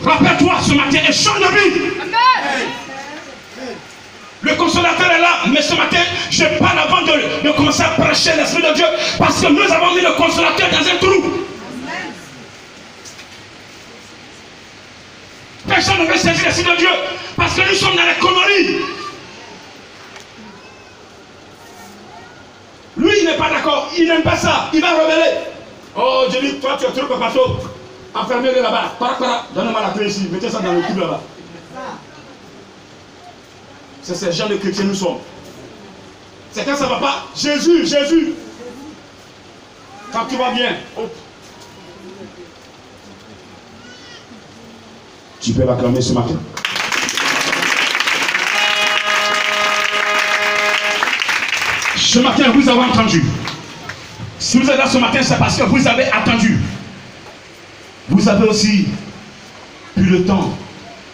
Rappelle-toi ce matin et change de vie. Le consolateur est là, mais ce matin, je parle avant de commencer à prêcher l'Esprit de Dieu, parce que nous avons mis le consolateur dans un trou. Personne ne veut saisir l'Esprit de Dieu, parce que nous sommes dans les conneries. Lui, il n'est pas d'accord, il n'aime pas ça, il va rebeller. Oh, je dis, toi, tu es trop papato. Enfermez-le là-bas. Donnez-moi la clé ici, mettez ça dans le cube là-bas. C'est ces gens de chrétiens nous sommes. C'est quand ça ne va pas. Jésus, Jésus. Quand tout va bien. Hop. Tu peux l'acclamer ce matin. Ce matin, vous avez entendu. Si vous êtes là ce matin, c'est parce que vous avez attendu. Vous avez aussi eu le temps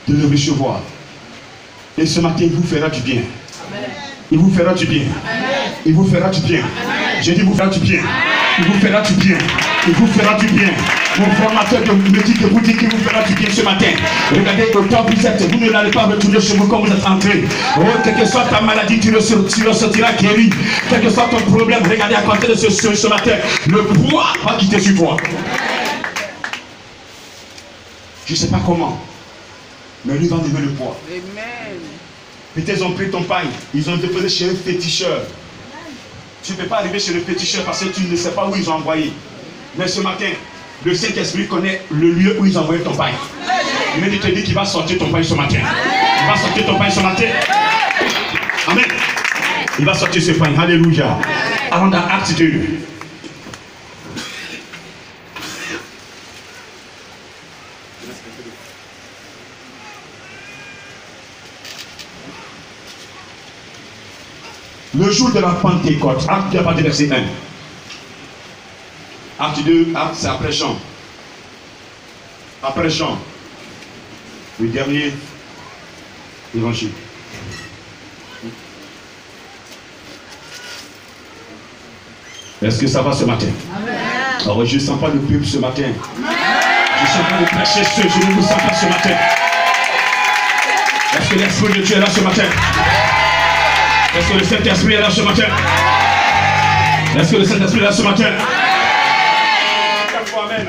de le recevoir. Et ce matin, il vous fera du bien. Il vous fera du bien. Il vous fera du bien. J'ai dit, il vous fera du bien. Il vous fera du bien. Il vous fera du bien. Mon formateur me dit que vous dites qu'il vous fera du bien ce matin. Regardez, autant vous êtes, vous ne l'allez pas retourner chez vous comme vous êtes entré. Oh, quelle que soit ta maladie, tu le sortiras guéri. Quel que soit ton problème, regardez à côté de ce matin. Le poids va quitter sur toi. Je ne sais pas comment, mais lui va enlever le poids. Peut-être ils ont pris ton pain, ils ont déposé chez un féticheur. Tu ne peux pas arriver chez le féticheur parce que tu ne sais pas où ils ont envoyé. Mais ce matin, le Saint-Esprit connaît le lieu où ils ont envoyé ton pain. Mais il te dit qu'il va sortir ton pain ce matin. Il va sortir ton pain ce matin. Amen. Il va sortir ce pain. Alléluia. Allons dans Acte 2. Le jour de la Pentecôte, Acte 2 à partir du verset 1. Acte 2, Acte c'est après Jean. Après Jean, le dernier évangile. Est-ce que ça va ce matin? Alors je ne sens pas le peuple ce matin. Je ne sens pas le prêcher je ne vous sens pas ce matin. Est-ce que l'Esprit de Dieu est là ce matin? Est-ce que le Saint-Esprit est là ce matin? Est-ce que le Saint-Esprit est là ce matin? Amen.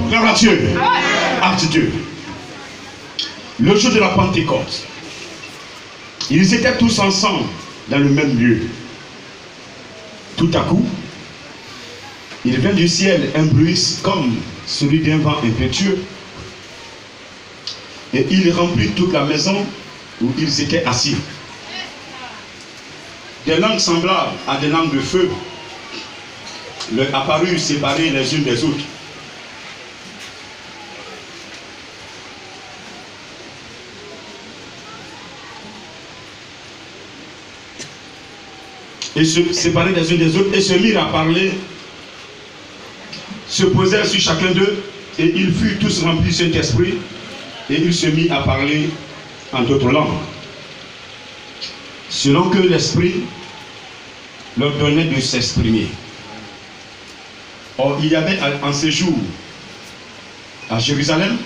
Gloire à Dieu. Acte 2. Le jour de la Pentecôte, ils étaient tous ensemble dans le même lieu. Tout à coup, il vient du ciel un bruit comme celui d'un vent impétueux. Et il remplit toute la maison où ils étaient assis. Des langues semblables à des langues de feu leur apparurent séparées les unes des autres. Et se séparer les unes des autres et se mirent à parler, se posèrent sur chacun d'eux Et ils furent tous remplis du Saint-Esprit, et il se mit à parler en d'autres langues, selon que l'Esprit leur donnait de s'exprimer. Or, il y avait en ce jour à Jérusalem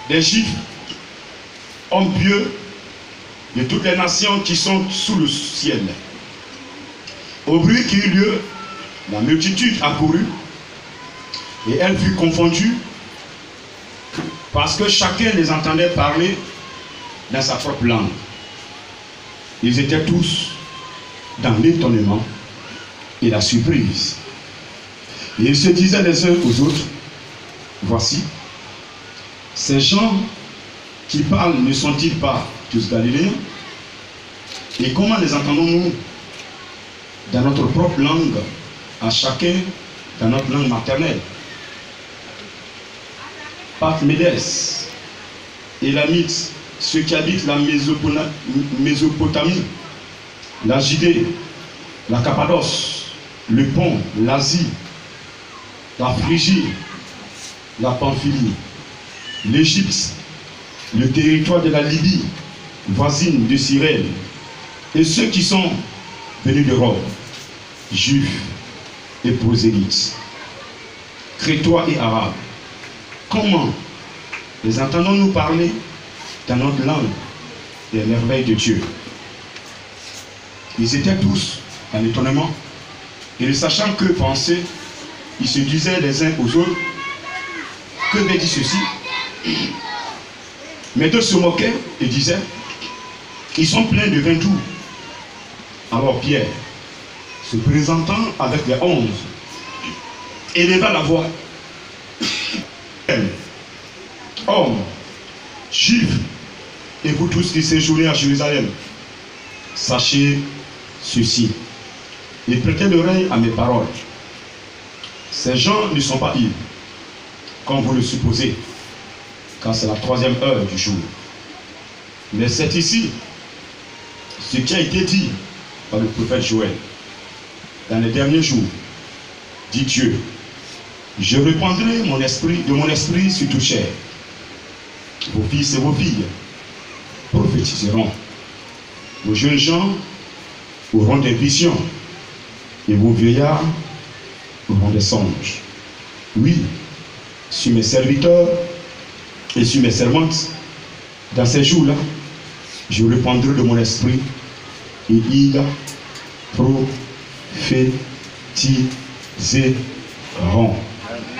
des Juifs, hommes pieux de toutes les nations qui sont sous le ciel. Au bruit qui eut lieu, la multitude accourut et elle fut confondue parce que chacun les entendait parler dans sa propre langue. Ils étaient tous dans l'étonnement et la surprise. Et ils se disaient les uns aux autres, voici, ces gens qui parlent ne sont-ils pas tous galiléens? Et comment les entendons-nous dans notre propre langue, à chacun dans notre langue maternelle? Parmédès, Élamites, ceux qui habitent la Mésopotamie, la Judée, la Cappadoce, le Pont, l'Asie, la Phrygie, la Pamphylie, l'Égypte, le territoire de la Libye, voisine de Cyrène, et ceux qui sont venus d'Europe, juifs et prosélytes, crétois et arabes. Comment les entendons-nous parler dans notre langue des merveilles de Dieu? Ils étaient tous en étonnement, et ne sachant que penser, ils se disaient les uns aux autres, que veut dire ceci? Mais deux se moquaient et disaient, ils sont pleins de vin doux. Alors Pierre, se présentant avec les 11, éleva la voix. Hommes, juifs, et vous tous qui séjournez à Jérusalem, sachez ceci, et prêtez l'oreille à mes paroles. Ces gens ne sont pas ivres, comme vous le supposez, car c'est la 3e heure du jour. Mais c'est ici ce qui a été dit par le prophète Joël. Dans les derniers jours, dit Dieu, je répandrai de mon esprit sur toute chair. Vos fils et vos filles prophétiseront. Vos jeunes gens auront des visions, et vos vieillards auront des songes. Oui, sur mes serviteurs et sur mes servantes, dans ces jours-là, je répandrai de mon esprit, et ils prophétiseront.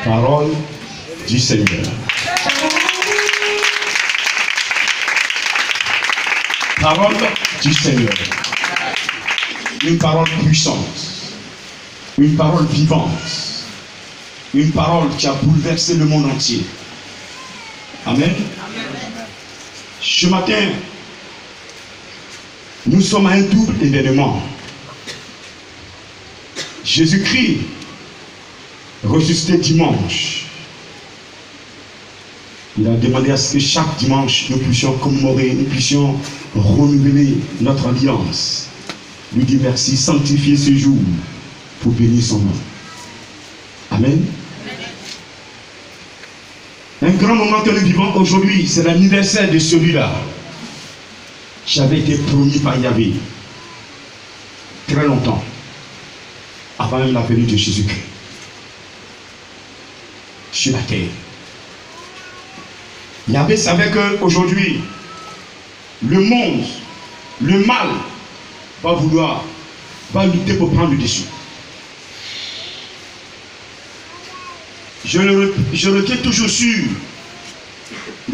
Parole du Seigneur. Parole du Seigneur. Une parole puissante. Une parole vivante. Une parole qui a bouleversé le monde entier. Amen. Ce matin, nous sommes à un double événement. Jésus-Christ ressuscité dimanche. Il a demandé à ce que chaque dimanche, nous puissions commémorer, nous puissions renouveler notre alliance. Lui dire merci, sanctifier ce jour pour bénir son nom. Amen. Un grand moment que nous vivons aujourd'hui, c'est l'anniversaire de celui-là qui avait été promis par Yahvé très longtemps, avant même la venue de Jésus-Christ sur la terre. Yahvé savait qu'aujourd'hui, le monde, le mal, va lutter pour prendre le dessus. Je retiens toujours sur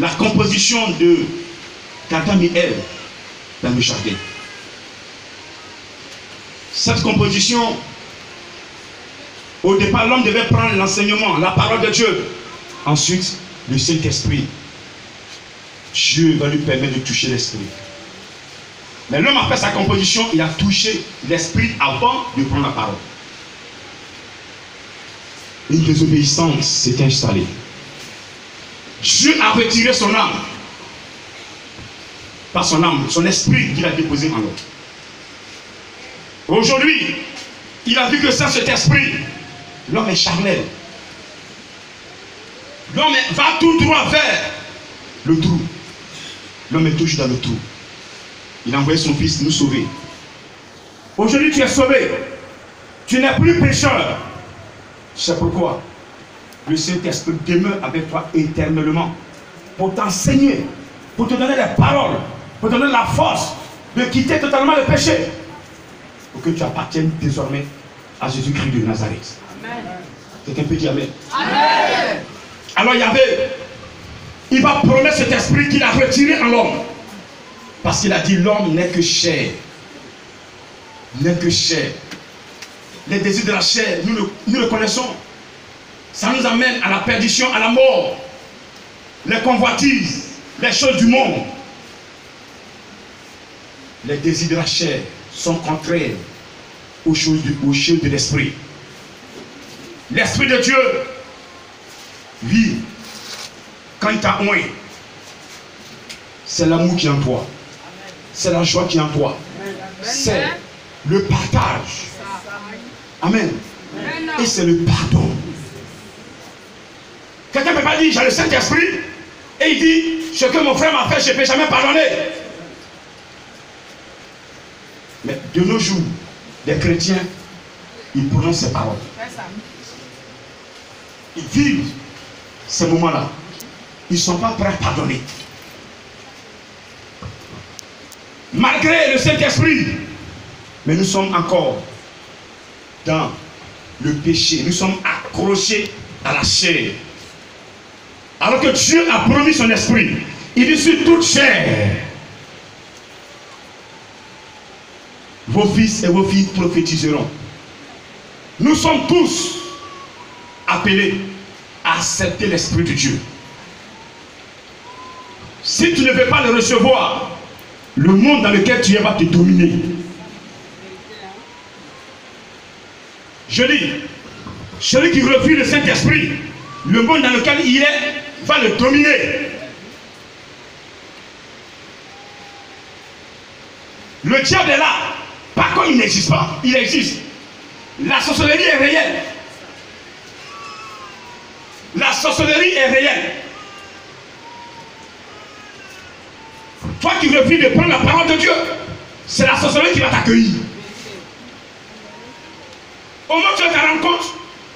la composition de Adam et Ève dans le jardin. Cette composition, au départ, l'homme devait prendre l'enseignement, la parole de Dieu. Ensuite, le Saint-Esprit. Dieu va lui permettre de toucher l'esprit. Mais l'homme a fait sa composition, il a touché l'esprit avant de prendre la parole. Une désobéissance s'est installée. Dieu a retiré son âme. Pas son âme, son esprit qu'il a déposé en l'homme. Aujourd'hui, il a vu que sans cet esprit, l'homme est charnel. L'homme va tout droit vers le trou. L'homme est toujours dans le trou. Il a envoyé son fils nous sauver. Aujourd'hui, tu es sauvé. Tu n'es plus pécheur. C'est pourquoi le Saint-Esprit demeure avec toi éternellement pour t'enseigner, pour te donner les paroles, pour te donner la force de quitter totalement le péché, pour que tu appartiennes désormais à Jésus-Christ de Nazareth. Amen. Quelqu'un peut dire Amen. Amen. Alors Yahvé, il va promettre cet esprit qu'il a retiré en l'homme. Parce qu'il a dit l'homme n'est que chair. N'est que chair. Les désirs de la chair, nous le connaissons. Ça nous amène à la perdition, à la mort. Les convoitises, les choses du monde. Les désirs de la chair sont contraires aux choses de l'esprit. L'esprit de Dieu, lui, quand il t'a oint, c'est l'amour qui est en toi. C'est la joie qui est en toi. C'est le partage. Amen. Et c'est le pardon. Quelqu'un ne peut pas dire j'ai le Saint-Esprit et il dit ce que mon frère m'a fait, je ne peux jamais pardonner. Mais de nos jours, les chrétiens, ils prononcent ces paroles. Ils vivent ces moments-là. Ils ne sont pas prêts à pardonner. Malgré le Saint-Esprit, mais nous sommes encore dans le péché. Nous sommes accrochés à la chair. Alors que Dieu a promis son esprit. Il dit sur toute chair. Vos fils et vos filles prophétiseront. Nous sommes tous appelés à accepter l'esprit de Dieu. Si tu ne veux pas le recevoir, le monde dans lequel tu es va te dominer. Je dis, celui qui refuse le Saint-Esprit, le monde dans lequel il est va le dominer. Le diable est là. Par contre, il n'existe pas. Il existe. La sorcellerie est réelle. La sorcellerie est réelle. Toi qui refuses de prendre la parole de Dieu, c'est la sorcellerie qui va t'accueillir. Au moment où tu te rends compte,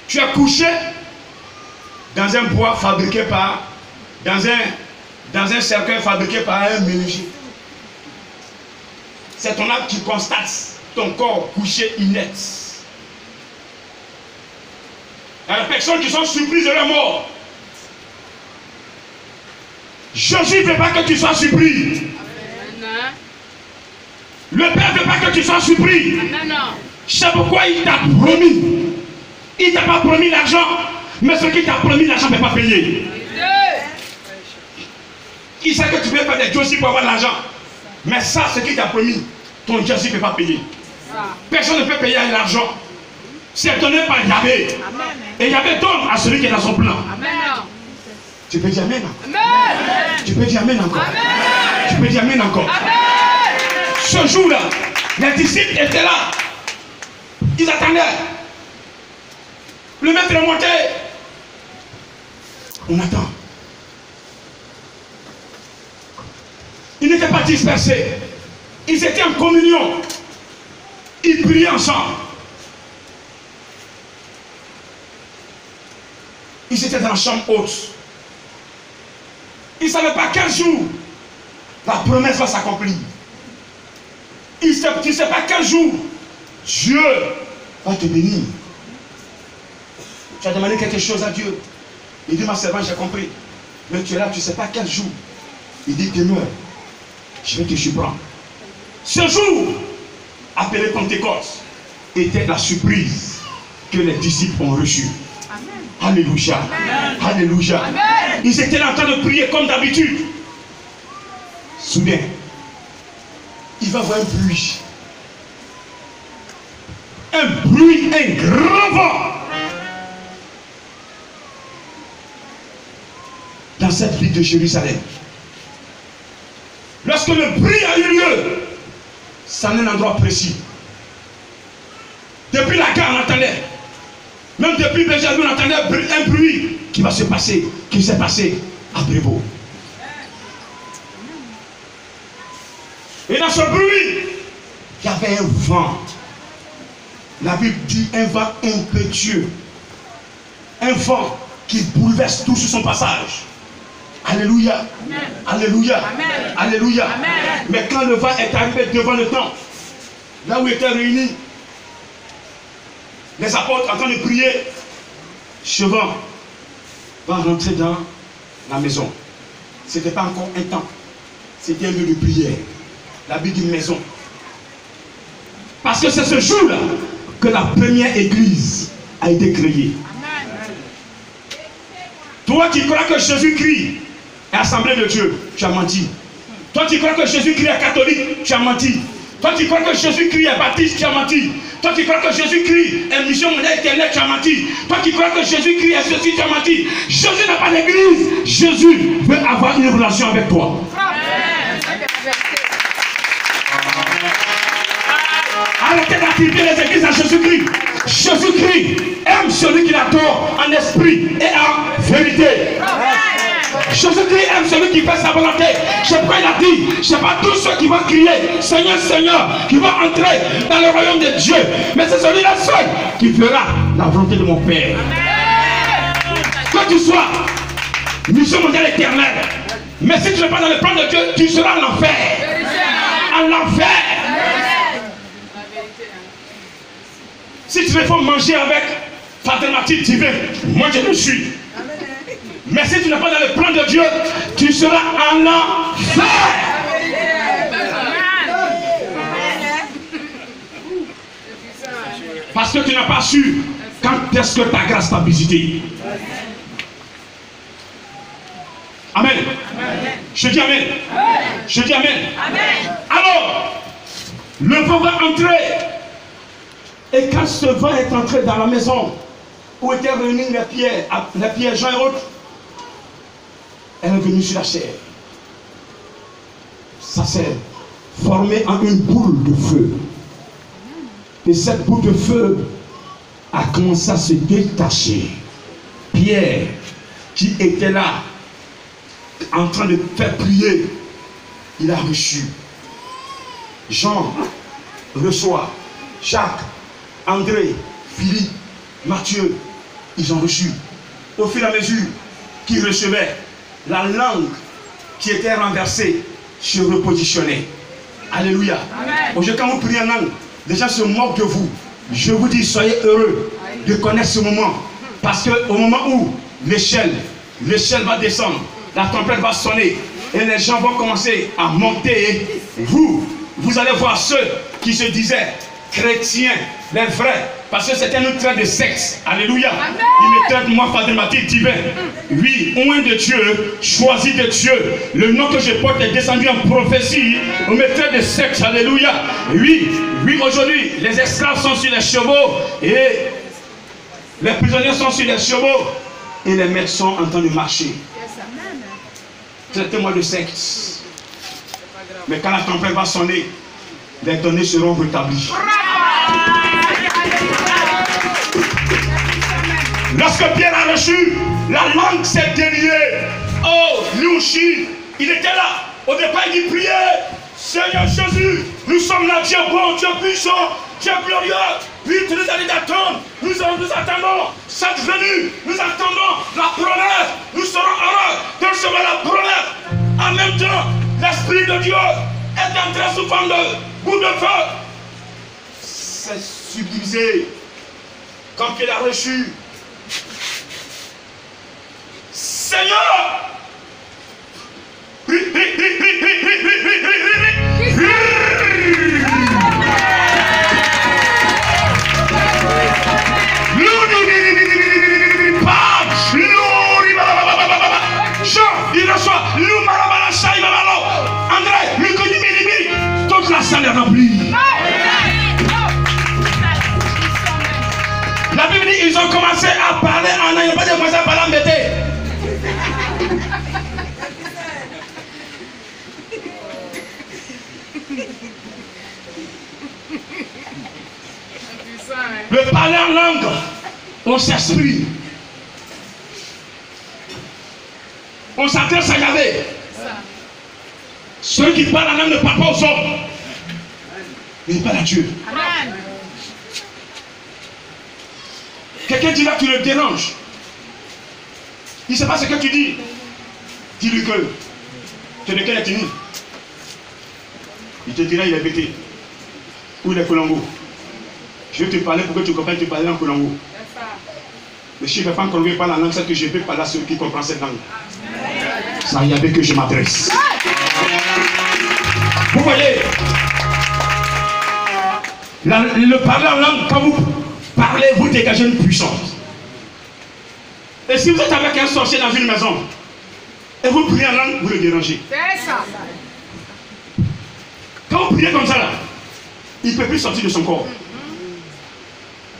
tu es couché dans un bois fabriqué par, dans un cercueil fabriqué par un menuisier. C'est ton âme qui constate ton corps couché inerte. Il y a des personnes qui sont surprises de leur mort. Jésus ne veut pas que tu sois surpris. Le Père ne veut pas que tu sois surpris. C'est pourquoi il t'a promis. Il ne t'a pas promis l'argent, mais ce qu'il t'a promis, l'argent ne peut pas payer. Il sait que tu peux faire des choses pour avoir l'argent. Mais ça, ce qu'il t'a promis, ton Dieu ne peut pas payer. Personne ne peut payer l'argent. C'est donné par Yahvé. Et Yahvé donne à celui qui est dans son plan. Tu peux dire Amen. Tu peux dire Amen encore. Tu peux dire Amen encore. Ce jour-là, les disciples étaient là. Ils attendaient. Le maître est monté. On attend. Ils n'étaient pas dispersés. Ils étaient en communion. Ils priaient ensemble. Ils étaient dans la chambre haute. Ils ne savaient pas quel jour la promesse va s'accomplir. Ils ne savaient pas quel jour Dieu va te bénir. Tu as demandé quelque chose à Dieu. Il dit, ma servante, j'ai compris. Mais tu es là, tu ne sais pas quel jour. Il dit, demeure. Je vais te surprendre. Ce jour, appelé Pentecôte, était la surprise que les disciples ont reçue. Alléluia. Alléluia. Amen. Ils étaient là en train de prier comme d'habitude. Soudain, il va voir un bruit. Un bruit, un grand vent. Dans cette ville de Jérusalem. Lorsque le bruit a eu lieu, c'est en un endroit précis. Depuis la gare, on entendait. Même depuis Béjaïa, on entendait un bruit qui va se passer, qui s'est passé à Brébeuf. Et dans ce bruit, il y avait un vent. La Bible dit un vent impétueux. Un vent qui bouleverse tout sur son passage. Alléluia. Amen. Alléluia. Amen. Alléluia. Amen. Mais quand le vent est arrivé devant le temple, là où étaient réunis les apôtres en train de prier, ce vent va rentrer dans la maison. Ce n'était pas encore un temple, c'était un lieu de prière. La Bible dit maison. Parce que c'est ce jour-là que la première église a été créée. Amen. Toi qui crois que Jésus-Christ est assemblée de Dieu, tu as menti. Toi qui crois que Jésus-Christ est catholique, tu as menti. Toi qui crois que Jésus-Christ est baptiste, tu as menti. Toi qui crois que Jésus-Christ est mission mondiale éternelle, tu as menti. Toi qui crois que Jésus-Christ est ceci, tu as menti. Jésus n'a pas d'église. Jésus veut avoir une relation avec toi. Arrêtez d'activer les églises à Jésus-Christ. Jésus-Christ aime celui qui l'adore en esprit et en vérité. Jésus-Christ aime celui qui fait sa volonté. Je crois qu'il a dit, ce n'est pas tous ceux qui vont crier Seigneur, Seigneur, qui vont entrer dans le royaume de Dieu. Mais c'est celui-là seul qui fera la volonté de mon Père. Que tu sois mission mondiale éternelle. Mais si tu n'es pas dans le plan de Dieu, tu seras en enfer. En enfer. Si tu veux manger avec fraternité divine, moi je le suis. Mais si tu n'es pas dans le plan de Dieu, tu seras en enfer. Parce que tu n'as pas su quand est-ce que ta grâce t'a visité. Amen. Je dis amen. Je dis amen. Alors, le vent va entrer. Et quand ce vent est entré dans la maison où étaient réunis les pierres, Jean et autres, elle est venue sur la chair. Ça s'est formé en une boule de feu. Et cette boule de feu a commencé à se détacher. Pierre, qui était là, en train de faire prier, il a reçu. Jean reçoit. Jacques, André, Philippe, Matthieu, ils ont reçu. Au fur et à mesure qu'ils recevaient, la langue qui était renversée se repositionnait. Alléluia. Aujourd'hui, quand vous priez en langue, les gens se moquent de vous. Je vous dis, soyez heureux de connaître ce moment. Parce qu'au moment où l'échelle va descendre, la tempête va sonner et les gens vont commencer à monter. Vous allez voir ceux qui se disaient chrétiens, les vrais, parce que c'était un trait de sexe. Alléluia. Il me traite moi fraternité divin. Oui, oint de Dieu, choisi de Dieu. Le nom que je porte est descendu en prophétie. On me traite de sexe. Alléluia. Oui, aujourd'hui, les esclaves sont sur les chevaux et les prisonniers sont sur les chevaux et les maîtres sont en train de marcher. Traitez-moi de sexe. Mais quand la tempête va sonner, les données seront rétablies. Lorsque Pierre a reçu, la langue s'est déliée. Oh, Louchi, il était là. Au départ, il dit priez. Seigneur Jésus, nous sommes là, Dieu bon, Dieu puissant, Dieu glorieux. Oui, tu nous as dit d'attendre. Nous attendons cette venue. Nous attendons la promesse. Nous serons heureux de recevoir la promesse. En même temps, l'Esprit de Dieu est entré sous forme de bout de feu. C'est subdivisé. Quand il a reçu, Seigneur, il reçoit André, toute la salle est remplie. La Bible dit ils ont commencé à parler en langue, pas de commencer à parler en bêté. Le parler en langue, on s'exprime. concentrer sur Yahvé. Ceux qui parlent en langue ne parlent pas aux hommes, mais ils parlent à Dieu. Amen. Quelqu'un dit là, tu le déranges. Il ne sait pas ce que tu dis. Dis-lui que tu es de quelle ethnie. Il te dira, il est bêté. Ou il est Kolongo. Je vais te parler pour que tu comprennes, te parler en Kolongo. Mais si je ne vais pas en Kolongo, je parle en langue, c'est que je vais parler à ceux qui comprennent cette langue. C'est à Yahvé que je m'adresse. Vous voyez, le parler en langue, quand vous parlez, vous dégagez une puissance. Et si vous êtes avec un sorcier dans une maison, et vous priez en langue, vous le dérangez. C'est ça. Quand vous priez comme ça, là, il ne peut plus sortir de son corps.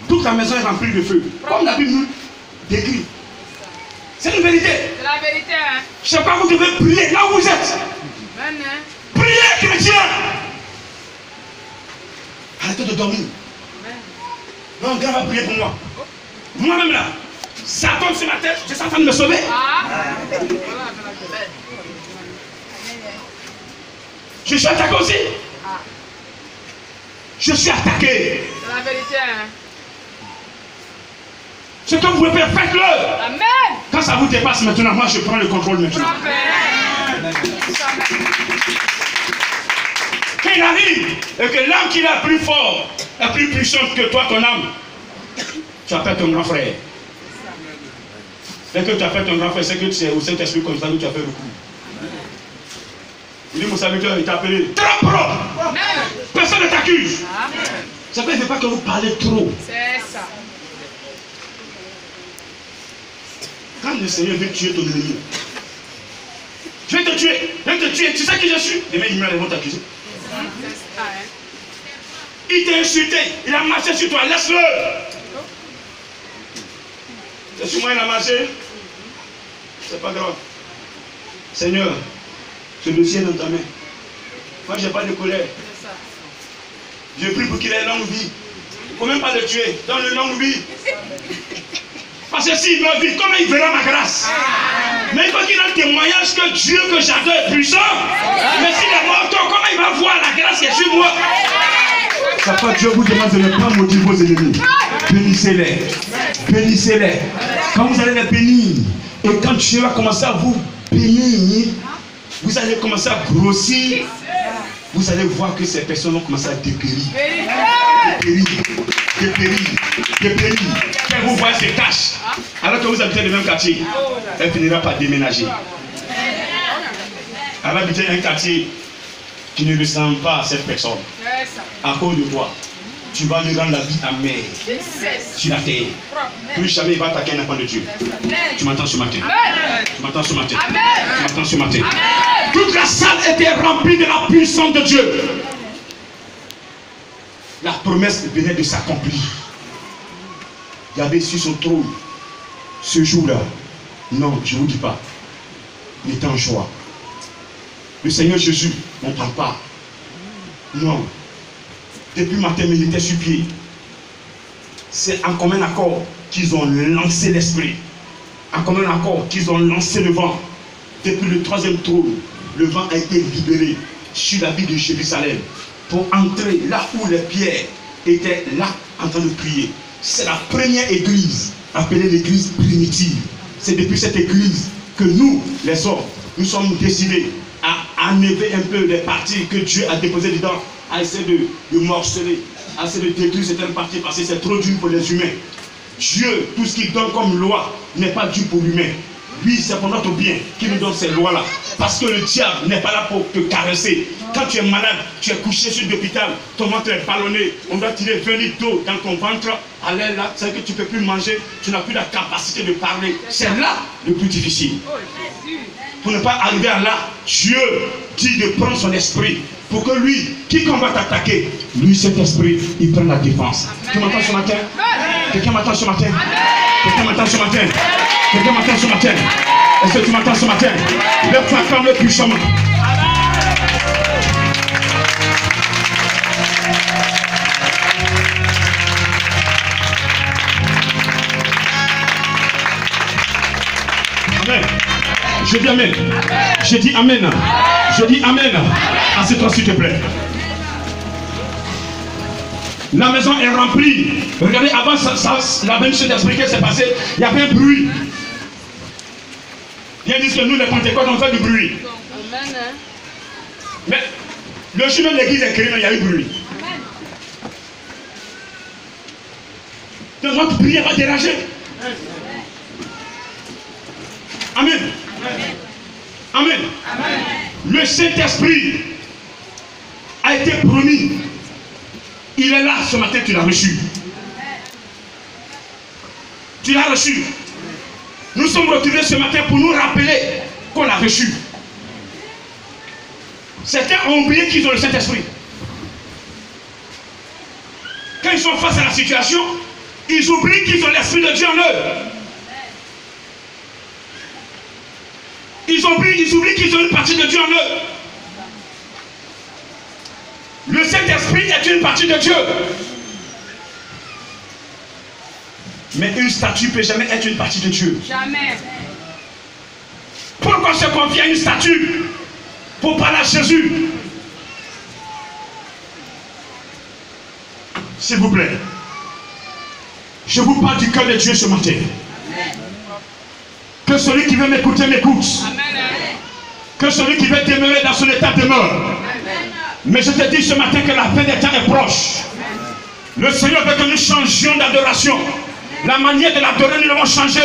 Toute la maison est remplie de feu. Comme la Bible nous décrit. C'est une vérité. C'est la vérité. Hein. Je ne sais pas, vous devez prier là où vous êtes. Priez, chrétien. Arrêtez de dormir. Non, Dieu va prier pour moi. Moi-même là, ça tombe sur ma tête, je suis en train de me sauver. Je suis attaqué aussi. Je suis attaqué. C'est la vérité. Hein. Ce que vous pouvez faire, faites-le. Amen. Quand ça vous dépasse maintenant, moi je prends le contrôle maintenant. Quand il arrive et que l'âme qui est la plus forte, la plus puissante que toi, ton âme, tu appelles ton grand frère. Dès que tu appelles ton grand frère, c'est que c'est au Saint-Esprit comme ça que tu as fait le coup. Il dit, mon serviteur, il t'a appelé. Trop propre. Personne ne t'accuse. Ça ne veut pas que vous parlez trop. C'est ça. Quand le Seigneur veut tuer ton ennemi, je vais te tuer, je vais te tuer. Tu sais qui je suis? Demain, ils vont t'accuser. Il t'a insulté, il a marché sur toi, laisse-le. C'est sur moi, il a marché. C'est pas grave. Seigneur, ce dossier est dans ta main. Moi, je n'ai pas de colère. Je prie pour qu'il ait longue vie. Il ne faut même pas le tuer. Donne-le longue vie. Parce que s'il doit vivre, comment il verra ma grâce? Mais il faut qu'il ait un témoignage que Dieu que j'adore est puissant. Mais s'il est mort, comment il va voir la grâce qui est sur moi? Papa, Dieu vous demande de ne pas maudire vos ennemis. Bénissez-les. Bénissez-les. Quand vous allez les bénir, et quand Dieu va commencer à vous bénir, vous allez commencer à grossir. Vous allez voir que ces personnes vont commencer à dépérir. Dépérir. Dépérir. Dépérir. Quand vous voyez ces tâches, alors que vous habitez le même quartier, elle finira par déménager. Elle va habiter un quartier qui ne ressemble pas à cette personne. À cause de toi, tu vas lui rendre la vie amère sur la terre. Plus jamais il va attaquer un enfant de Dieu. Tu m'entends ce matin? Tu m'entends ce matin? Tu m'entends ce matin? Toute la salle était remplie de la puissance de Dieu. La promesse venait de s'accomplir. Il y avait sur son trône ce jour-là. Non, je ne vous dis pas. Il était en joie. Le Seigneur Jésus n'entend pas. Non. Depuis matin, il était sur pied. C'est en commun accord qu'ils ont lancé l'esprit. En commun accord qu'ils ont lancé le vent. Depuis le troisième trône, le vent a été libéré sur la ville de Jérusalem pour entrer là où les pierres étaient là en train de prier. C'est la première église appelée l'église primitive. C'est depuis cette église que nous, les hommes, nous sommes décidés à enlever un peu les parties que Dieu a déposées dedans, à essayer de morceler, à essayer de détruire certaines parties parce que c'est trop dur pour les humains. Dieu, tout ce qu'il donne comme loi n'est pas dû pour l'humain. Oui, c'est pour notre bien qu'il nous donne ces lois-là. Parce que le diable n'est pas là pour te caresser. Quand tu es malade, tu es couché sur l'hôpital, ton ventre est ballonné, on doit tirer 20 litres d'eau dans ton ventre. Alors là, c'est que tu ne peux plus manger, tu n'as plus la capacité de parler. C'est là le plus difficile. Pour ne pas arriver à là, Dieu dit de prendre son esprit pour que lui, quiconque va t'attaquer, lui, cet esprit, il prend la défense. Tu m'entends ce matin? Quelqu'un m'entend ce matin? Quelqu'un m'entend ce matin? Quelqu'un m'entend ce matin? Est-ce que tu m'entends ce matin? Lève-toi, acclame-le puissamment. Amen. Je dis Amen. Je dis Amen. Je dis Amen. Assieds-toi s'il te plaît. La maison est remplie. Regardez, avant la même chose d'esprit qui s'est passée, il y avait un bruit. Ils disent que nous, les Pentecôtes, on fait du bruit. Mais le jour même l'église est créée, il y a eu bruit. Donc votre prière va déranger. Amen. Amen. Le Saint-Esprit a été promis. Il est là ce matin, tu l'as reçu. Tu l'as reçu. Nous sommes retrouvés ce matin pour nous rappeler qu'on l'a reçu. Certains ont oublié qu'ils ont le Saint-Esprit. Quand ils sont face à la situation, ils oublient qu'ils ont l'Esprit de Dieu en eux. Ils oublient qu'ils ont une partie de Dieu en eux. Le Saint-Esprit est une partie de Dieu. Mais une statue ne peut jamais être une partie de Dieu. Jamais. Pourquoi se confier à une statue pour parler à Jésus? S'il vous plaît, je vous parle du cœur de Dieu ce matin. Que celui qui veut m'écouter m'écoute. Que celui qui veut demeurer dans son état demeure. Mais je te dis ce matin que la fin des temps est proche. Le Seigneur veut que nous changions d'adoration. La manière de l'adorer, nous devons changer.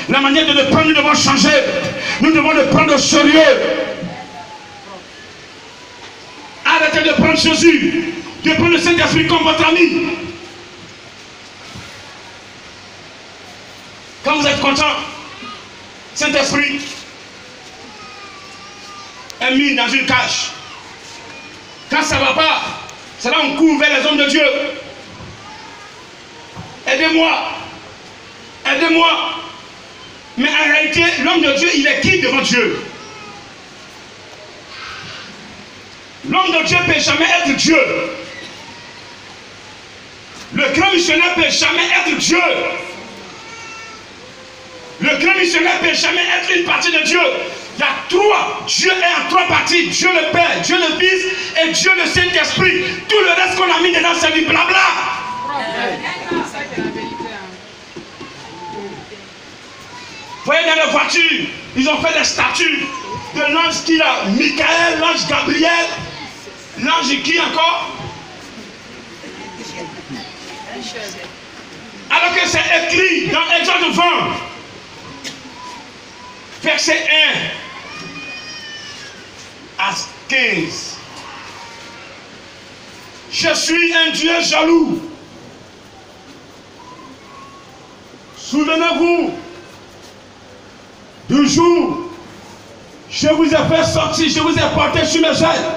La manière de le prendre, nous devons changer. Nous devons le prendre au sérieux. Arrêtez de prendre Jésus, de prendre le Saint-Esprit comme votre ami. Quand vous êtes content, Saint-Esprit est mis dans une cage. Quand ça ne va pas, c'est là on court vers les hommes de Dieu. Aidez-moi. Aidez-moi. Mais en réalité, l'homme de Dieu, il est qui devant Dieu? L'homme de Dieu ne peut jamais être Dieu. Le grand missionnaire ne peut jamais être Dieu. Le grand missionnaire ne peut jamais être une partie de Dieu. Il y a trois. Dieu est en trois parties. Dieu le Père, Dieu le Fils et Dieu le Saint-Esprit. Tout le reste qu'on a mis dedans, c'est du blabla. Vous voyez dans les voitures, ils ont fait des statues de l'ange qui a Michael, l'ange Gabriel, l'ange qui encore? Alors que c'est écrit dans Exode 20, verset 1 à 15. Je suis un Dieu jaloux. Souvenez-vous du jour, je vous ai fait sortir, je vous ai porté sur mes ailes.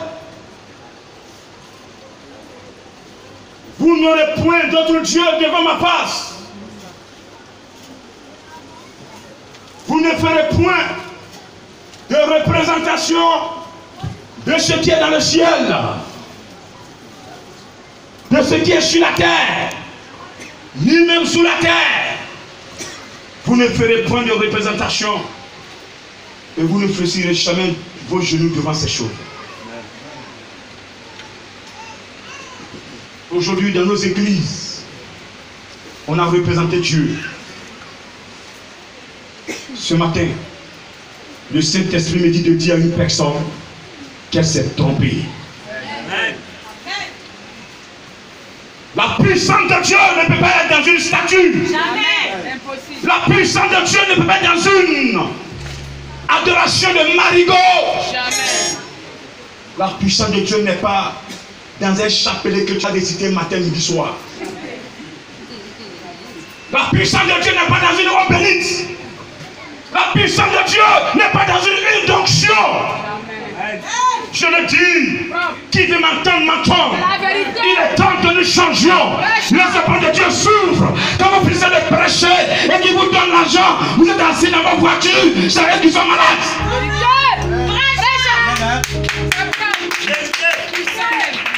Vous n'aurez point d'autre Dieu devant ma face. Vous ne ferez point de représentation de ce qui est dans le ciel, de ce qui est sur la terre, ni même sous la terre. Vous ne ferez point de représentation et vous ne fléchirez jamais vos genoux devant ces choses. Aujourd'hui, dans nos églises, on a représenté Dieu. Ce matin, le Saint-Esprit me dit de dire à une personne qu'elle s'est trompée. La puissance de Dieu ne peut pas être dans une statue. Jamais. Impossible. La puissance de Dieu ne peut pas être dans une adoration de marigot. Jamais. La puissance de Dieu n'est pas dans un chapelet que tu as récité matin, midi, soir. La puissance de Dieu n'est pas dans une robe bénite. La puissance de Dieu n'est pas dans une onction. Je le dis, qui veut m'entendre, m'entend. Il est temps que nous changions. Les enfants de Dieu s'ouvrent. Quand vous finissez de prêcher et qu'ils vous donnent l'argent, vous êtes assis dans vos voitures, c'est eux qui sont malades.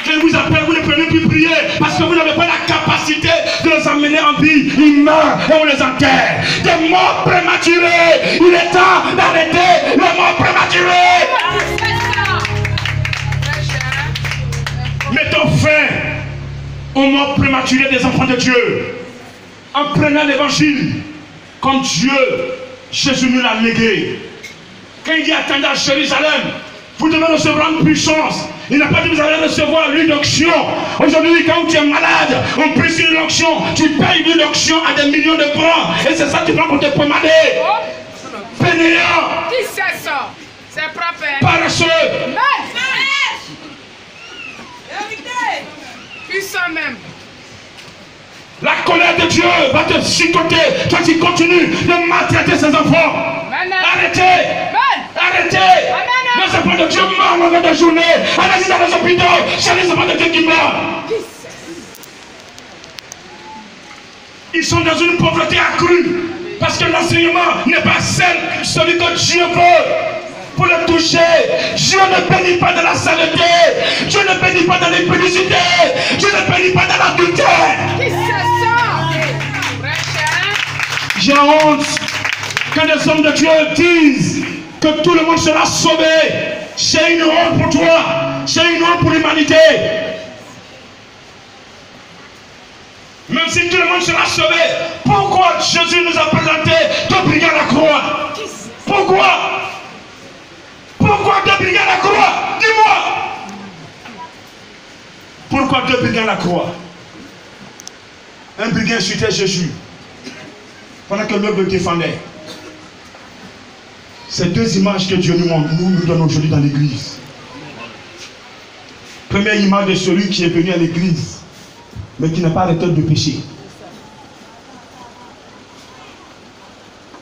Je vous appelle, vous ne pouvez plus prier parce que vous n'avez pas la capacité de les emmener en vie. ils meurent et on les enterre. Des morts prématurées. Il est temps d'arrêter les morts prématurées. Mettons fin aux morts prématurées des enfants de Dieu. En prenant l'évangile comme Dieu, Jésus nous l'a légué. Quand il dit attendez à Jérusalem, vous devez recevoir une puissance. Il n'a pas dit vous allez recevoir l'huile d'onction. Aujourd'hui, quand tu es malade, on prie sur une onction. Tu payes l'huile d'onction à des millions de francs. Et c'est ça que tu prends pour te pommader. Fainéant. Qui c'est ça? C'est propre. Paresseux. Puissant même. La colère de Dieu va te chicoter. Toi, tu continues de maltraiter ses enfants. Arrêtez. Arrêtez. Les enfants de Dieu meurent en longueur de journée. Allez-y dans les hôpitaux. C'est les enfants de Dieu qui meurent. Ils sont dans une pauvreté accrue. Parce que l'enseignement n'est pas celui que Dieu veut. Pour le toucher, Dieu ne bénit pas de la saleté. Dieu ne bénit pas de l'impudicité. Dieu ne bénit pas de l'adultère. Qui c'est ça? J'ai honte quand les hommes de Dieu disent que tout le monde sera sauvé. C'est une honte pour toi. C'est une honte pour l'humanité. Même si tout le monde sera sauvé, pourquoi Jésus nous a présenté deux brigands à la croix? Pourquoi? Pourquoi deux brigands à la croix? Dis-moi. Pourquoi deux brigands à la croix? Un brigand insultait Jésus pendant que l'autre le défendait. Ces deux images que Dieu nous donne aujourd'hui dans l'église. Première image de celui qui est venu à l'église, mais qui n'a pas arrêté de pécher.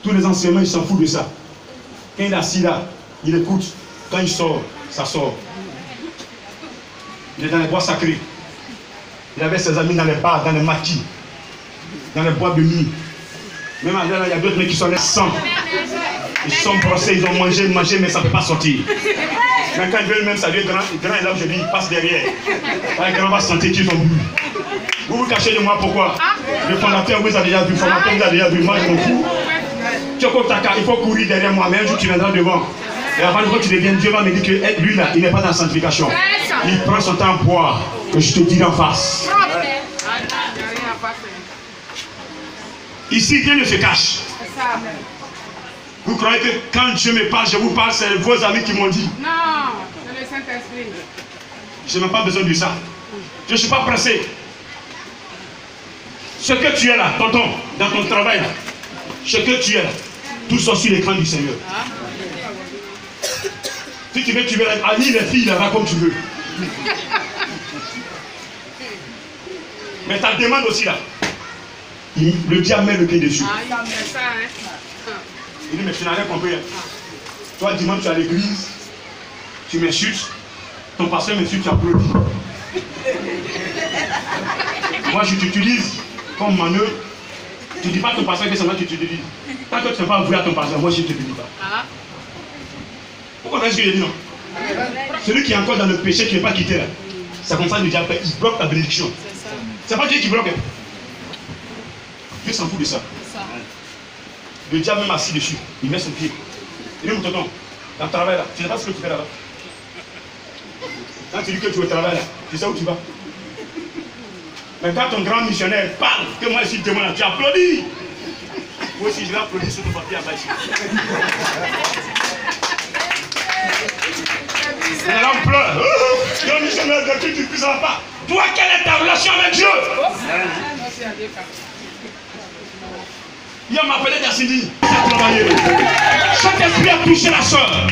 Tous les enseignements, ils s'en foutent de ça. Quand il est assis là, il écoute. Quand il sort, ça sort. Il est dans les bois sacrés. Il avait ses amis dans les bars, dans les maquis, dans les bois de nuit. Même là, il y a d'autres mecs qui sont là sans. Ils sont brossés, ils ont mangé, mais ça ne peut pas sortir. Mais quand ils veulent même saluer grand est là aujourd'hui, il passe derrière. Le grand va sentir qu'ils ont bu. Vous vous cachez de moi, pourquoi? Le fondateur vous a déjà vu, le formateur vous a déjà vu, moi je m'en fous. Il faut courir derrière moi, mais un jour tu viendras devant. Et avant que tu deviennes, Dieu va me dire que lui là, il n'est pas dans la sanctification. Il prend son temps à boire, que je te dis en face. Ici, rien ne se cache. Vous croyez que quand Dieu me parle, je vous parle, c'est vos amis qui m'ont dit? Non, c'est le Saint-Esprit. Je n'ai pas besoin de ça. Je ne suis pas pressé. Ce que tu es là, tonton, dans ton travail là, ce que tu es là, tout ça sur l'écran du Seigneur. Si tu veux, tu veux aller les filles là-bas comme tu veux. Mais ta demande aussi là, le diable met le pied dessus. Il dit, mais tu n'as rien compris. Toi, dimanche, tu es à l'église, tu m'insultes, ton pasteur m'insulte, tu applaudis. Moi, je t'utilise comme manœuvre. Tu ne dis pas à ton pasteur que c'est moi qui t'utilise. Tant que tu n'es pas avoué à ton pasteur, moi, je ne te bénis pas. Pourquoi est-ce que je dis non? Celui qui est encore dans le péché, qui n'est pas quitté là, c'est comme ça que le diable fait, il bloque ta bénédiction. C'est pas Dieu qui bloque. Dieu s'en fout de ça. Le diable même assis dessus, il met son pied. Il dit mon tonton, dans le travail là, tu sais pas ce que tu fais là-bas. Quand tu dis que tu veux travailler là, tu sais où tu vas. Mais quand ton grand missionnaire parle, que moi ici témoin là, tu applaudis. Moi aussi je vais applaudir sur ton papier à bas ici. Et là on pleure. Grand missionnaire de Dieu, tu ne puisses pas. Toi, quelle est ta relation avec Dieu? Il m'a appelé Yassidi. Chaque esprit a touché la soeur.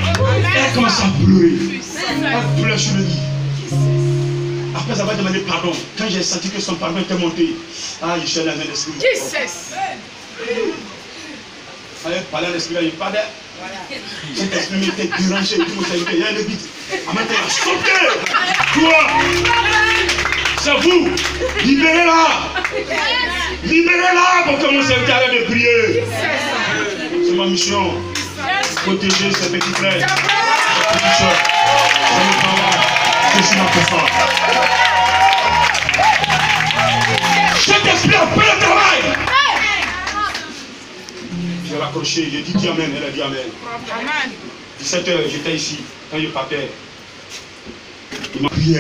Elle commence à pleurer. Elle pleure sur le lit. Après avoir demandé pardon, quand j'ai senti que son pardon était monté, ah, il cherche la main d'esprit. Qui c'est? Elle parlait à l'esprit, il parlait. Cet esprit m'était dérangé. Il y a le vite. Elle m'a dit, sautez. Toi, c'est vous. Libérez-la. Libérez-la pour que mon serviteur arrête de prier. C'est ma mission. Protéger ses petits frères, ses petites soeurs. C'est mon travail. C'est ma constance. Cet esprit a fait le travail. accroché. J'ai dit dis amen. Elle a dit amen. Amen. 17h, j'étais ici. Quand je partais, il m'a prié.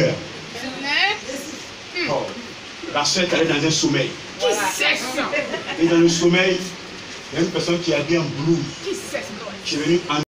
Oh, la soeur est allée dans un sommeil. Qui c'est ça? Et dans le sommeil, il y a une personne qui a bien en blouse. Qui c'est ça? Je suis venu en